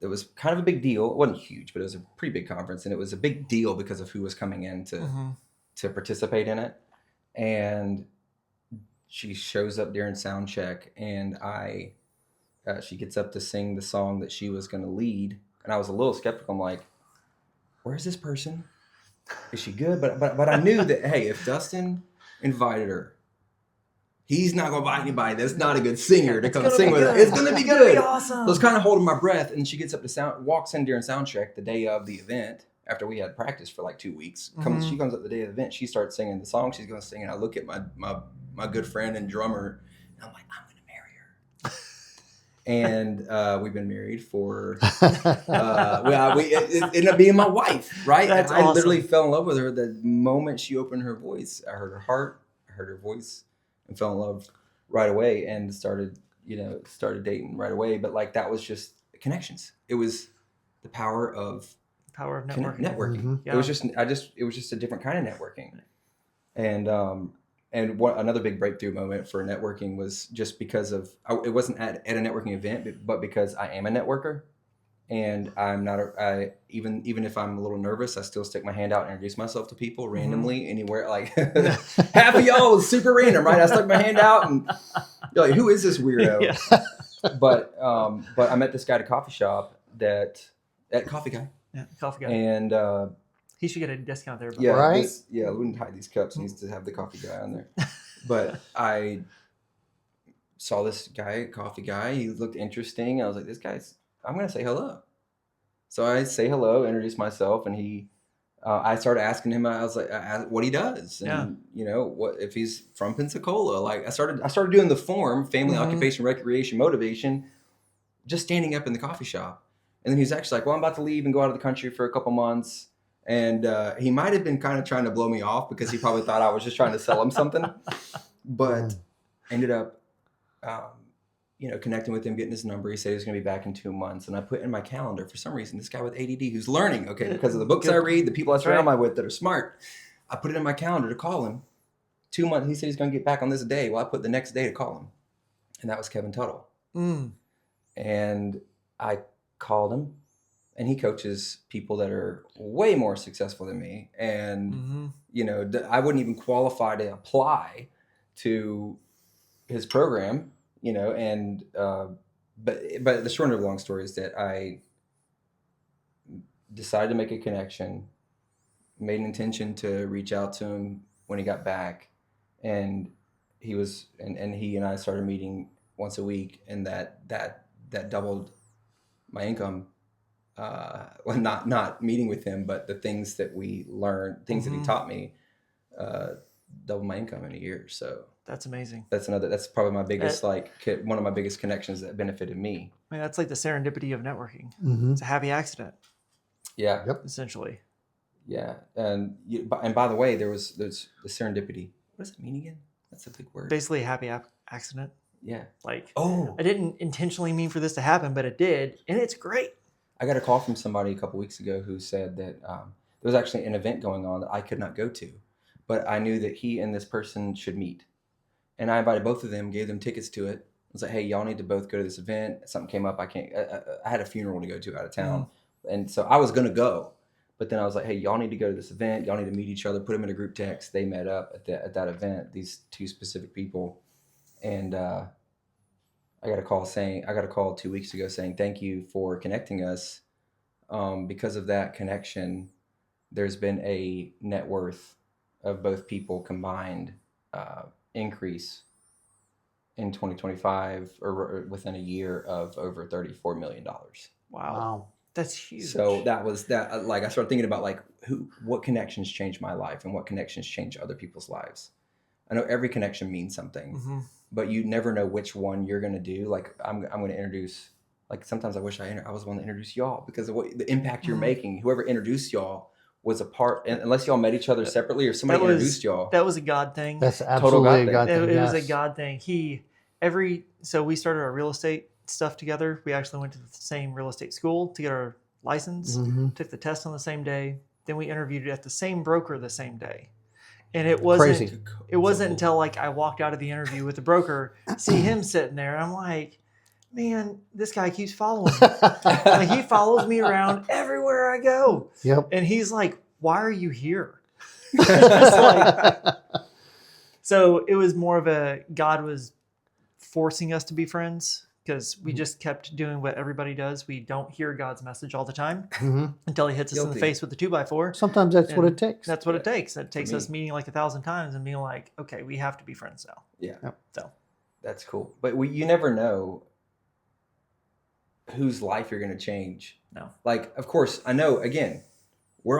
C: It was kind of a big deal. It wasn't huge, but it was a pretty big conference, and it was a big deal because of who was coming in to participate in it. And she shows up during sound check, and she gets up to sing the song that she was going to lead, and I was a little skeptical. I'm like, where's this person? Is she good? But I knew that, hey, if Dustin invited her, he's not going to invite anybody that's not a good singer to come sing with her. It's going to be
B: It's gonna
C: good.
B: be awesome.
C: So I was kind of holding my breath, and she gets up to walks in during sound check the day of the event after we had practice for like 2 weeks. She comes up the day of the event. She starts singing the song she's going to sing, and I look at my good friend and drummer, and I'm like, I'm going to marry her. And we've been married for it ended up being my wife, right?
B: That's
C: I
B: awesome.
C: literally fell in love with her the moment she opened her voice. I heard her heart, I heard her voice, and fell in love right away, and started dating right away. But like, that was just connections. It was the power of
B: Power of networking.
C: networking.
D: Mhm.
C: It was just a different kind of networking. And another big breakthrough moment for networking was just because it wasn't at a networking event, but because I am a networker, and I'm not even if I'm a little nervous, I still stick my hand out and introduce myself to people randomly anywhere. Like half of y'all is super random, right? I stuck my hand out, and you're like, who is this weirdo?
B: Yeah.
C: But I met this guy at a coffee shop coffee guy.
B: Yeah, coffee guy.
C: And
B: He should get a discount there.
C: yeah,
D: Right?
C: we wouldn't hide these cups. Needs to have the coffee guy on there. But I saw this guy, coffee guy. He looked interesting. I was like, I'm going to say hello. So I say hello, introduce myself, and he I started asking him. I was like, what he does, and
B: Yeah.
C: you know, what if he's from Pensacola? Like I started doing the form, family, occupation, recreation, motivation, just standing up in the coffee shop. And then he was actually like, well, I'm about to leave and go out of the country for a couple months. And he might have been kind of trying to blow me off because he probably thought I was just trying to sell him something. But ended up, you know, connecting with him, getting his number. He said he was going to be back in 2 months. And I put in my calendar, for some reason, this guy with ADD who's learning, okay, because of the books I read, the people I surround myself with that are smart. I put it in my calendar to call him. 2 months. He said he's going to get back on this day. Well, I put the next day to call him. And that was Kevin Tuttle. And I called him, and he coaches people that are way more successful than me. And, you know, I wouldn't even qualify to apply to his program, you know, and, but the short of the long story is that I decided to make a connection, made an intention to reach out to him when he got back. And he was, and he and I started meeting once a week, and that doubled my income. Well, not meeting with him, but the things that we learned, things that he taught me, doubled my income in a year. So
B: that's amazing.
C: That's probably my biggest, one of my biggest connections that benefited me.
B: I mean, that's like the serendipity of networking. It's a happy accident.
C: Yeah.
D: Yep.
B: Essentially.
C: Yeah. And by the way, there's the serendipity. What does it mean again? That's a big word.
B: Basically a happy accident.
C: Yeah.
B: Like,
C: oh,
B: I didn't intentionally mean for this to happen, but it did. And it's great.
C: I got a call from somebody a couple weeks ago who said that there was actually an event going on that I could not go to, but I knew that he and this person should meet. And I invited both of them, gave them tickets to it. I was like, hey, y'all need to both go to this event. Something came up. I had a funeral to go to out of town. And so I was going to go. But then I was like, hey, y'all need to go to this event. Y'all need to meet each other. Put them in a group text. They met up at that event, these two specific people. And I got a call 2 weeks ago saying, thank you for connecting us. Because of that connection, there's been a net worth of both people combined increase in 2025 or within a year of over $34 million.
B: Wow. That's huge.
C: So that was that. Like I started thinking about what connections changed my life and what connections change other people's lives. I know every connection means something, but you never know which one you're going to do. Like I'm going to introduce. Like sometimes I wish I was the one to introduce y'all because of the impact you're making. Whoever introduced y'all was a part, unless y'all met each other separately or somebody introduced y'all.
B: That was a God thing.
D: That's absolutely a God thing.
B: It was a God thing. So we started our real estate stuff together. We actually went to the same real estate school to get our license, took the test on the same day. Then we interviewed at the same broker the same day. And it wasn't until like I walked out of the interview with the broker, see him sitting there, and I'm like, man, this guy keeps following me. Like he follows me around everywhere I go.
D: Yep.
B: And he's like, why are you here? Like, so it was more of God was forcing us to be friends because we just kept doing what everybody does. We don't hear God's message all the time until he hits us in the face with the 2x4.
D: Sometimes that's what it takes.
B: That's what it takes. It takes us meeting like 1,000 times and being like, okay, we have to be friends now.
C: Yeah.
D: Yep.
B: So
C: that's cool. But you never know whose life you're going to change.
B: No.
C: Like, of course, I know, again, we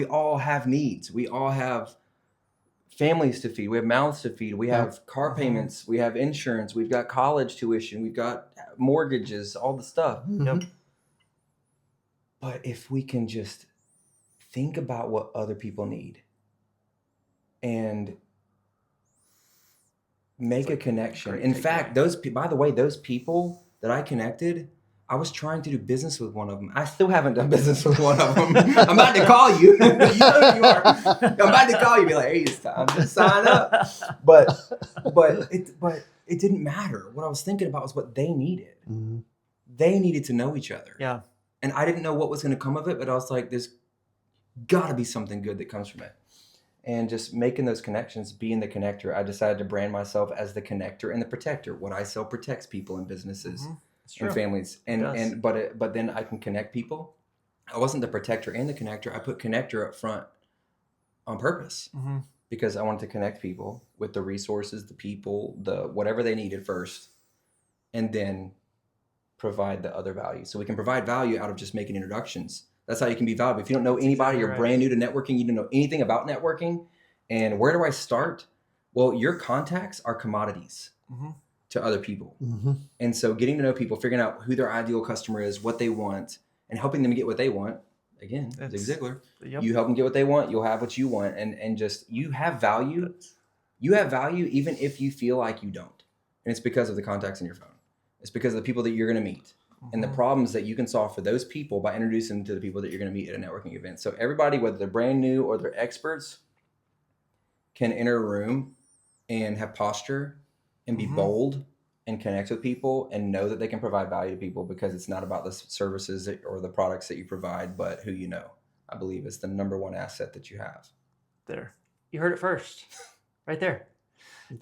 C: all have needs. We all have families to feed. We have mouths to feed. We have car payments. We have insurance. We've got college tuition. We've got mortgages, all the stuff.
B: Yep.
C: But if we can just think about what other people need and make a connection. In fact, by the way, those people that I connected, I was trying to do business with one of them. I still haven't done business with one of them. I'm about to call you. You know who you are. I'm about to call you. Be like, hey, it's time to sign up. But it didn't matter. What I was thinking about was what they needed. They needed to know each other.
B: Yeah.
C: And I didn't know what was going to come of it, but I was like, there's got to be something good that comes from it. And just making those connections, being the connector, I decided to brand myself as the connector and the protector. What I sell protects people and businesses. And families, but then I can connect people. I wasn't the protector and the connector. I put connector up front on purpose because I wanted to connect people with the resources, the people, the whatever they needed first, and then provide the other value. So we can provide value out of just making introductions. That's how you can be valuable. If you don't know
B: That's
C: anybody,
B: exactly
C: you're
B: right.
C: brand new to networking, you don't know anything about networking. And where do I start? Well, your contacts are commodities
B: Mhm.
C: to other people.
D: Mm-hmm.
C: And so getting to know people, figuring out who their ideal customer is, what they want, and helping them get what they want. Again,
B: It's-
C: Zig Ziglar.
B: Yep.
C: You help them get what they want, you'll have what you want. And just, you have value.
B: That's-
C: You have value even if you feel like you don't. And it's because of the contacts in your phone. It's because of the people that you're going to meet and the
B: Mhm.
C: problems that you can solve for those people by introducing them to the people that you're going to meet at a networking event. So everybody, whether they're brand new or they're experts, can enter a room and have posture and be
B: Mhm.
C: bold and connect with people and know that they can provide value to people, because it's not about the services or the products that you provide, but who you know. I believe is the number one asset that you have.
B: There. You heard it first. Right there.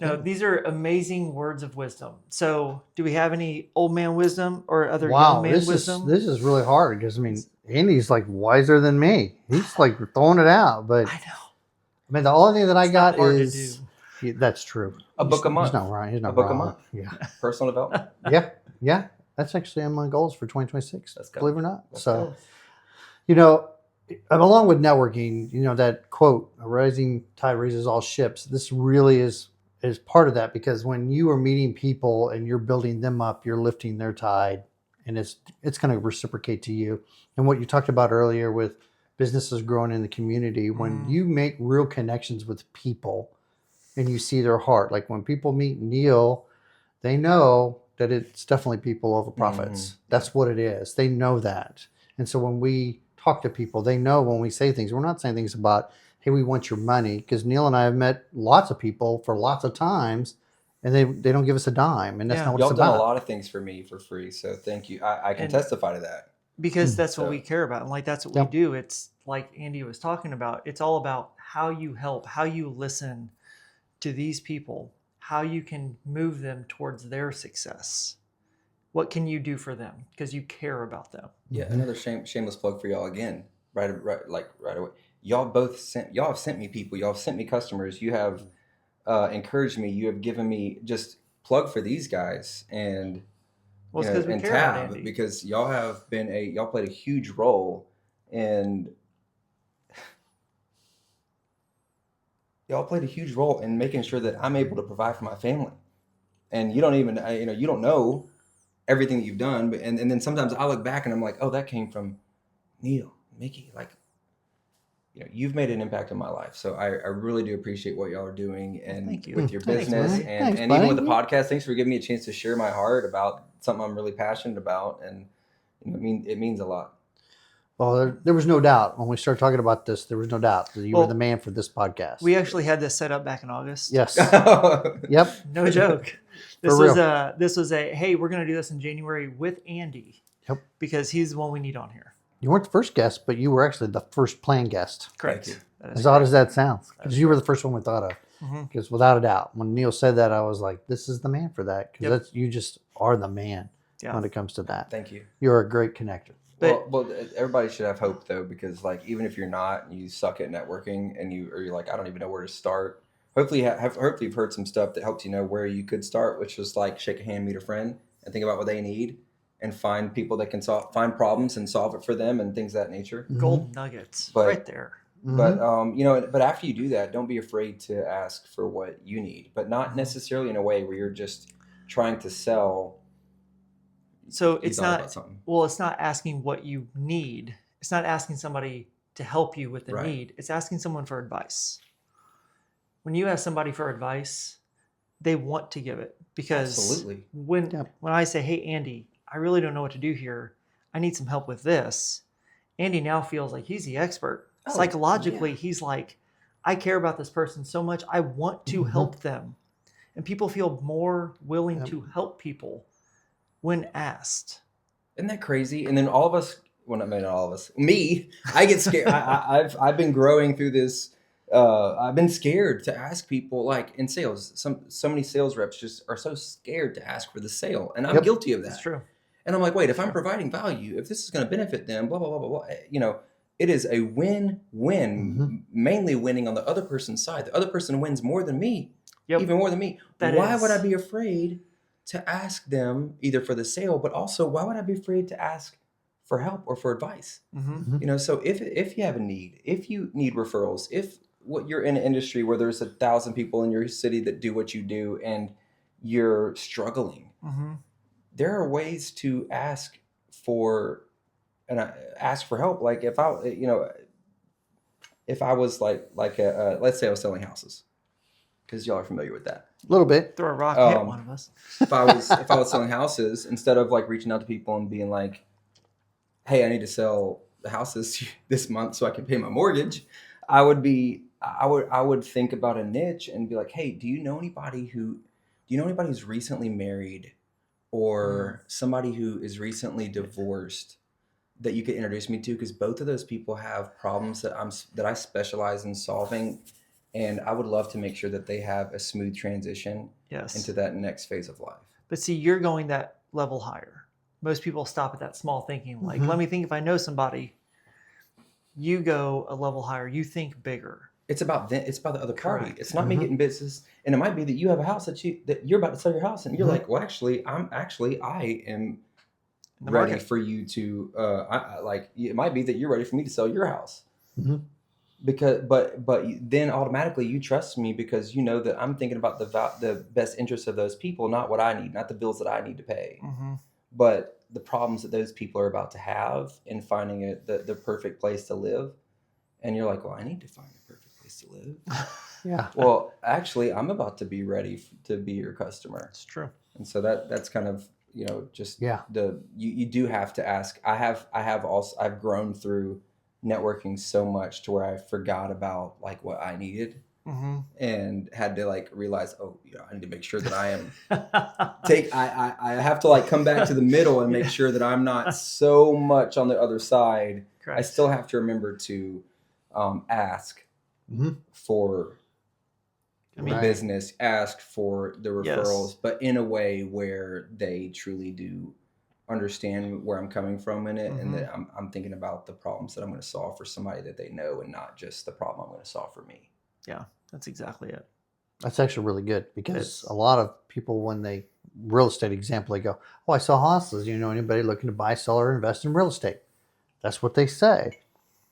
B: No, these are amazing words of wisdom. So, do we have any old man wisdom or other young
D: Wow,
B: man
D: this
B: wisdom?
D: is really hard because I mean Andy's like wiser than me. He's like throwing it out, but
B: I know.
D: I mean the only thing that I
B: It's not
D: got
B: hard to
D: is that's true.
C: A book a month.
D: He's not right. He's not
C: A book a
D: wrong.
C: month.
D: Yeah,
C: Personal development.
D: yeah. That's actually on my goals for 2026.
C: Let's go.
D: Believe it or not.
C: Let's
D: So
C: go.
D: you know, along with networking, you know that quote, "A rising tide raises all ships." This really is part of that, because when you are meeting people and you're building them up, you're lifting their tide, and it's going to reciprocate to you. And what you talked about earlier with businesses growing in the community, when
B: Mm.
D: you make real connections with people and you see their heart, like when people meet Neil, they know that it's definitely people over profits.
C: Mhm.
D: That's what it is. They know that. And so when we talk to people, they know when we say things, we're not saying things about, hey, we want your money. Because Neil and I have met lots of people for lots of times, and they don't give us a dime. And that's
B: Yeah.
D: not what
C: Y'all
D: it's
C: done a
D: about.
C: lot of things for me for free, so thank you. I can
B: And-
C: testify to that.
B: Because that's
C: So-
B: what we care about. And like that's what
D: Yep.
B: we do. It's like Andy was talking about. It's all about how you help, how you listen to these people, how you can move them towards their success. What can you do for them? Because you care about them.
C: Yeah,
D: Mhm.
C: another shameless plug for y'all again. Right away. Y'all have sent me people. Y'all have sent me customers. You have encouraged me. You have given me just plug for these guys and
B: Well, it's
C: you know,
B: because we
C: and
B: care about
C: Tab,
B: Andy.
C: because y'all played a huge role in making sure that I'm able to provide for my family. And you don't even you don't know everything that you've done, but and then sometimes I look back and I'm like, oh, that came from Neil, Mickey, like, you've made an impact in my life. So I really do appreciate what y'all are doing and
B: thank you.
C: with your
B: Thanks,
C: business
B: buddy.
C: and,
D: Thanks,
C: and even
D: buddy.
C: with the podcast. Thanks for giving me a chance to share my heart about something I'm really passionate about. And it means a lot.
D: Well, there was no doubt when we started talking about this. There was no doubt that you were
B: Well,
D: the man for this podcast.
B: We actually had this set up back in August.
D: Yes.
C: Yep.
D: Yep.
B: No joke. This
D: For
B: was
D: real.
B: this was a hey, we're gonna do this in January with Andy.
D: Yep.
B: Because he's the one we need on here.
D: You weren't the first guest, but you were actually the first planned guest.
B: Correct.
C: Thank you.
B: That is
D: As odd
B: correct.
D: as that sounds, because you were the first one we thought of.
B: Mhm.
D: Because without a doubt, when Neil said that, I was like, "This is the man for that." Because
B: Yep.
D: you just are the man
B: Yeah.
D: when it comes to that.
C: Thank you.
D: You're a great connector.
B: But-
C: Well, everybody should have hope though, because like even if you're not, and you suck at networking, and you're like, I don't even know where to start. Hopefully, hopefully you've heard some stuff that helps you know where you could start, which is like shake a hand, meet a friend, and think about what they need, and find people that can find problems and solve it for them, and things of that nature.
B: Gold nuggets
C: But-
B: right there.
D: Mhm.
C: But but after you do that, don't be afraid to ask for what you need, but not necessarily in a way where you're just trying to sell.
B: So
C: You
B: it's
C: thought
B: not
C: about something.
B: well, it's not asking what you need. It's not asking somebody to help you with the
C: Right.
B: need. It's asking someone for advice. When you ask somebody for advice, they want to give it because
C: Absolutely.
B: when
D: Yep.
B: when I say, "Hey Andy, I really don't know what to do here. I need some help with this." Andy now feels like he's the expert.
C: Oh,
B: Psychologically,
C: yeah.
B: he's like, "I care about this person so much. I want to
D: Mhm.
B: help them." And people feel more willing
D: Yep.
B: to help people when asked.
C: Isn't that crazy? And then all of us, well, not all of us, me, I get scared. I've been growing through this. I've been scared to ask people, like in sales. So many sales reps just are so scared to ask for the sale, and I'm
D: Yep.
C: guilty of that.
B: That's true.
C: And I'm like, wait, if I'm
B: Sure.
C: providing value, if this is going to benefit them, blah blah blah blah blah. It is a win-win.
D: Mhm.
C: Mainly winning on the other person's side. The other person wins more than me,
B: Yep.
C: even more than me.
B: That
C: Why
B: is-
C: would I be afraid to ask them either for the sale, but also why would I be afraid to ask for help or for advice.
B: Mm-hmm.
C: You know, so if you have a need, if you need referrals, if what you're in an industry where there's 1,000 people in your city that do what you do and you're struggling,
B: Mm-hmm.
C: there are ways to ask for help. Like if I was like let's say I was selling houses, because y'all are familiar with that.
D: A little bit.
B: Throw a rock, hit one of us.
C: If I was selling houses, instead of like reaching out to people and being like, hey, I need to sell the houses this month so I can pay my mortgage, I would think about a niche and be like, hey, do you know anybody who's recently married, or somebody who is recently divorced that you could introduce me to? Because both of those people have problems that I specialize in solving, and I would love to make sure that they have a smooth transition
B: Yes.
C: into that next phase of life.
B: But see, you're going that level higher. Most people stop at that small thinking, like, let me think if I know somebody. You go a level higher. You think bigger.
C: It's about the other party.
B: Correct.
C: It's not me getting business. And it might be that you have a house that you're about to sell your house, and you're like, well, I am
B: The
C: ready
B: market.
C: for you to it might be that you're ready for me to sell your house. Because but then automatically you trust me, because you know that I'm thinking about the best interests of those people, not what I need, not the bills that I need to pay, but the problems that those people are about to have in finding the perfect place to live. And you're like, well, I need to find the perfect place to live.
D: Yeah.
C: Well, actually, I'm about to be ready to be your customer.
B: It's true.
C: And so that's kind of, just
D: Yeah.
C: you do have to ask. I've grown through networking so much to where I forgot about like what I needed, and had to like realize, I need to make sure that I am I have to like come back to the middle and make sure that I'm not so much on the other side.
B: Correct.
C: I still have to remember to ask for the business, ask for the referrals, but in a way where they truly do understand where I'm coming from in it, and that I'm thinking about the problems that I'm going to solve for somebody that they know, and not just the problem I'm going to solve for me.
B: Yeah, that's exactly it.
D: That's actually really good, because a lot of people, when they real estate example, they go, "Oh, I sell houses. You know anybody looking to buy, sell, or invest in real estate?" That's what they say.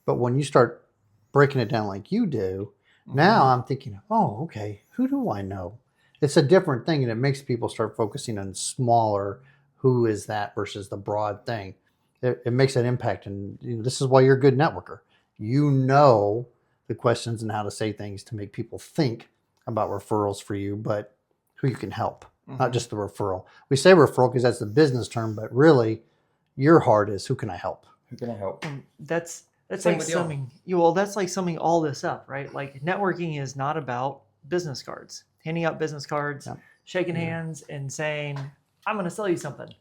D: But when you start breaking it down like you do, now I'm thinking, oh, okay, who do I know? It's a different thing, and it makes people start focusing on smaller. Who is that versus the broad thing? It makes an impact, and this is why you're a good networker. You know the questions and how to say things to make people think about referrals for you, but who you can help, not just the referral. We say referral because that's the business term, but really your heart is, who can I help?
C: Who can I help?
B: And that's
C: Same
B: like
C: with y'all.
B: summing. Well, that's like summing all this up, right? Like networking is not about business cards, handing out business cards, shaking hands, and saying, "I'm going to sell you something."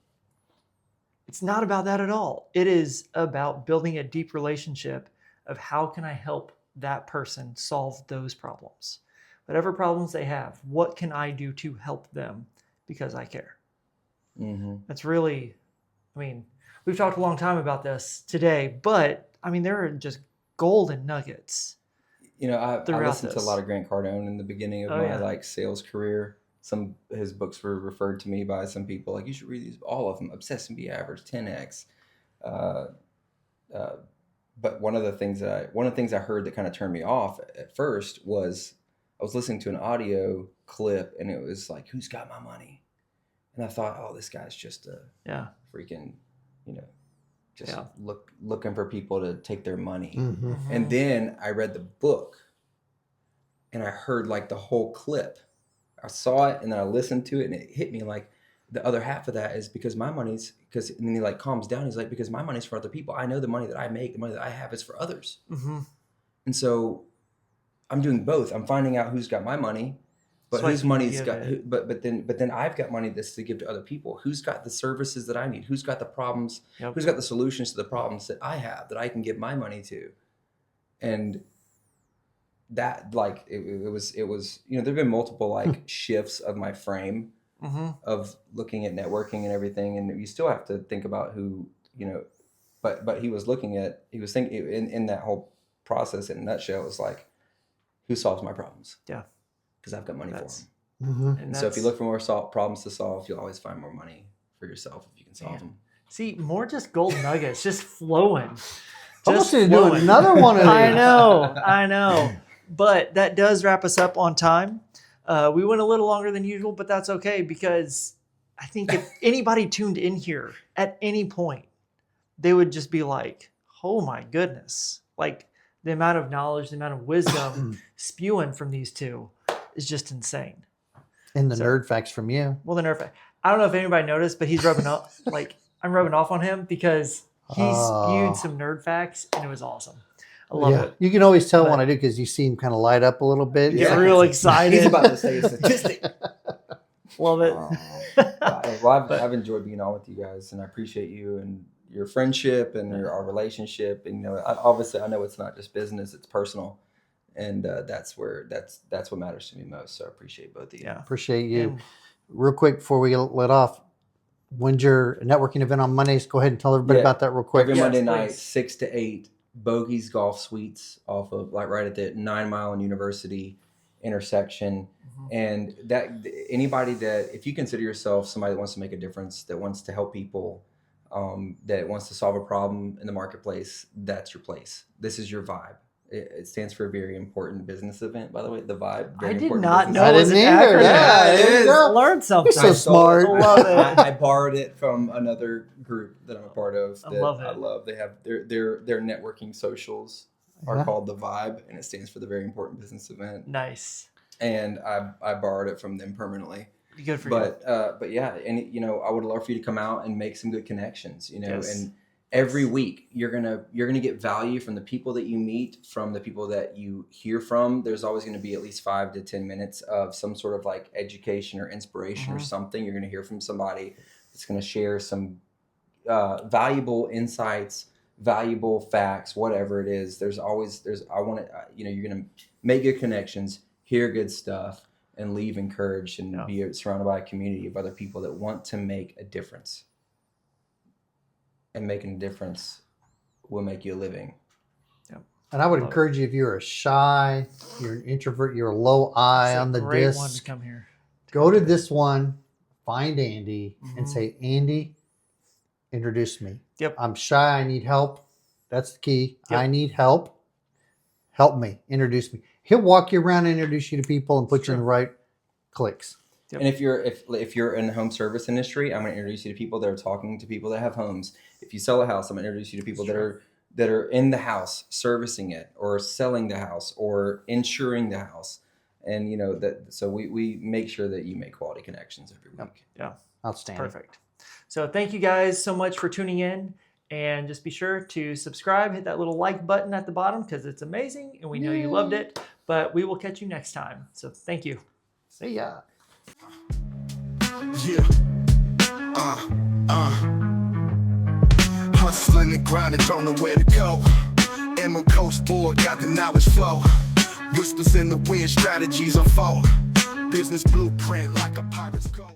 B: It's not about that at all. It is about building a deep relationship of how can I help that person solve those problems, whatever problems they have. What can I do to help them because I care? That's really, we've talked a long time about this today, but there are just golden nuggets.
C: I listened to a
B: this.
C: lot of Grant Cardone in the beginning of my sales career. Some of his books were referred to me by some people like, you should read these, all of them, Obsess and Be Average, 10X. But one of the things I heard that kind of turned me off at first was I was listening to an audio clip, and it was like, who's got my money? And I thought, oh, this guy's just a freaking, looking for people to take their money. And then I read the book, and I heard like the whole clip. I saw it, and then I listened to it, and it hit me like the other half of that is because my money's, and then he like calms down. He's like, because my money's for other people. I know the money that I make, the money that I have is for others. And so I'm doing both. I'm finding out who's got my money, but whose money's got, but then I've got money that's to give to other people. Who's got the services that I need? Who's got the problems? Who's got the solutions to the problems that I have that I can give my money to? And that like it was there've been multiple like shifts of my frame of looking at networking and everything, and you still have to think about who but he was thinking in that whole process, in a nutshell, it was like, who solves my problems? Because I've got money for them. And so if you look for more problems to solve, you'll always find more money for yourself if you can solve them.
B: See, more just gold nuggets, just flowing.
D: Almost
B: Just
D: need to do
B: flowing.
D: another one of these.
B: I know. But that does wrap us up on time. We went a little longer than usual, but that's okay because I think if anybody tuned in here at any point, they would just be like, oh my goodness. Like the amount of knowledge, the amount of wisdom spewing from these two is just insane.
D: And the
B: So-
D: nerd facts from you.
B: Well, the nerf. I don't know if anybody noticed, but he's rubbing off. Like I'm rubbing off on him because he spewed some nerd facts, and it was awesome. I love it.
D: You can always tell
B: But-
D: when I do because you see him kind of light up a little bit.
B: Get
C: Yeah.
B: real excited.
C: He's about to say a statistic.
B: Love it.
C: Well, I've enjoyed being on with you guys, and I appreciate you and your friendship and our relationship. And obviously, I know it's not just business; it's personal, and that's what matters to me most. So I appreciate both of you.
B: Yeah.
D: Appreciate you.
B: And-
D: Real quick before we let off, when's your networking event on Mondays? Go ahead and tell everybody
C: Yeah.
D: about that real quick.
C: Every
B: Yes,
C: Monday night,
B: please.
C: 6 to 8, Bogies Golf Suites off of right at the 9 Mile and University intersection.
B: Mhm.
C: And that anybody that, if you consider yourself somebody that wants to make a difference, that wants to help people, that wants to solve a problem in the marketplace, that's your place. This is your vibe. It stands for a very important business event, by the way. The vibe.
B: I
C: very
B: did
C: important
B: not
C: business
B: know
D: I
B: it was an
D: didn't either.
B: acronym.
C: Yeah, it is.
B: I learned something.
D: You're so
C: I stole
D: smart.
C: it.
B: Love it.
C: I borrowed it from another group that I'm a part of.
B: I
C: That
B: love it.
C: I love. They have their networking socials are
D: Yeah.
C: called The Vibe, and it stands for the very important business event.
B: Nice.
C: And I borrowed it from them permanently.
B: Good for you.
C: But yeah, and I would love for you to come out and make some good connections.
B: Yes.
C: And every week you're gonna get value from the people that you meet, from the people that you hear from. There's always going to be at least 5 to 10 minutes of some sort of like education or inspiration or
B: Mhm.
C: something. You're going to hear from somebody that's going to share some valuable insights, valuable facts, whatever it is. You're going to make good connections, hear good stuff, and leave encouraged and
B: Yeah.
C: be surrounded by a community of other people that want to make a difference. And making a difference will make you a living.
D: And I would
B: Love it.
D: encourage you, if you're a shy, you're an introvert, you're a low I
B: It's a
D: on the
B: great one to
D: disc,
B: come here.
D: go to this one, find Andy, and
B: Mhm.
D: say, Andy, introduce me.
B: Yep.
D: I'm shy. I need help. That's the key.
B: Yep.
D: I need help. Help me. Introduce me. He'll walk you around and introduce you to people and put you in the right clicks.
B: Yep.
C: And if you're in the home service industry, I'm going to introduce you to people that are talking to people that have homes. If you sell a house, I'm going to introduce you to people that are in the house servicing it, or selling the house, or insuring the house. And so we make sure that you make quality connections every week.
D: Outstanding.
B: Perfect. So thank you guys so much for tuning in. And just be sure to subscribe, hit that little like button at the bottom because it's amazing and we know you loved it. But we will catch you next time. So thank you.
D: See ya.
A: Yeah. Hustling and grinding, don't know where to go. And my coast board got the knowledge flow. Whispers in the wind, strategies unfold. Business blueprint like a pirate's code.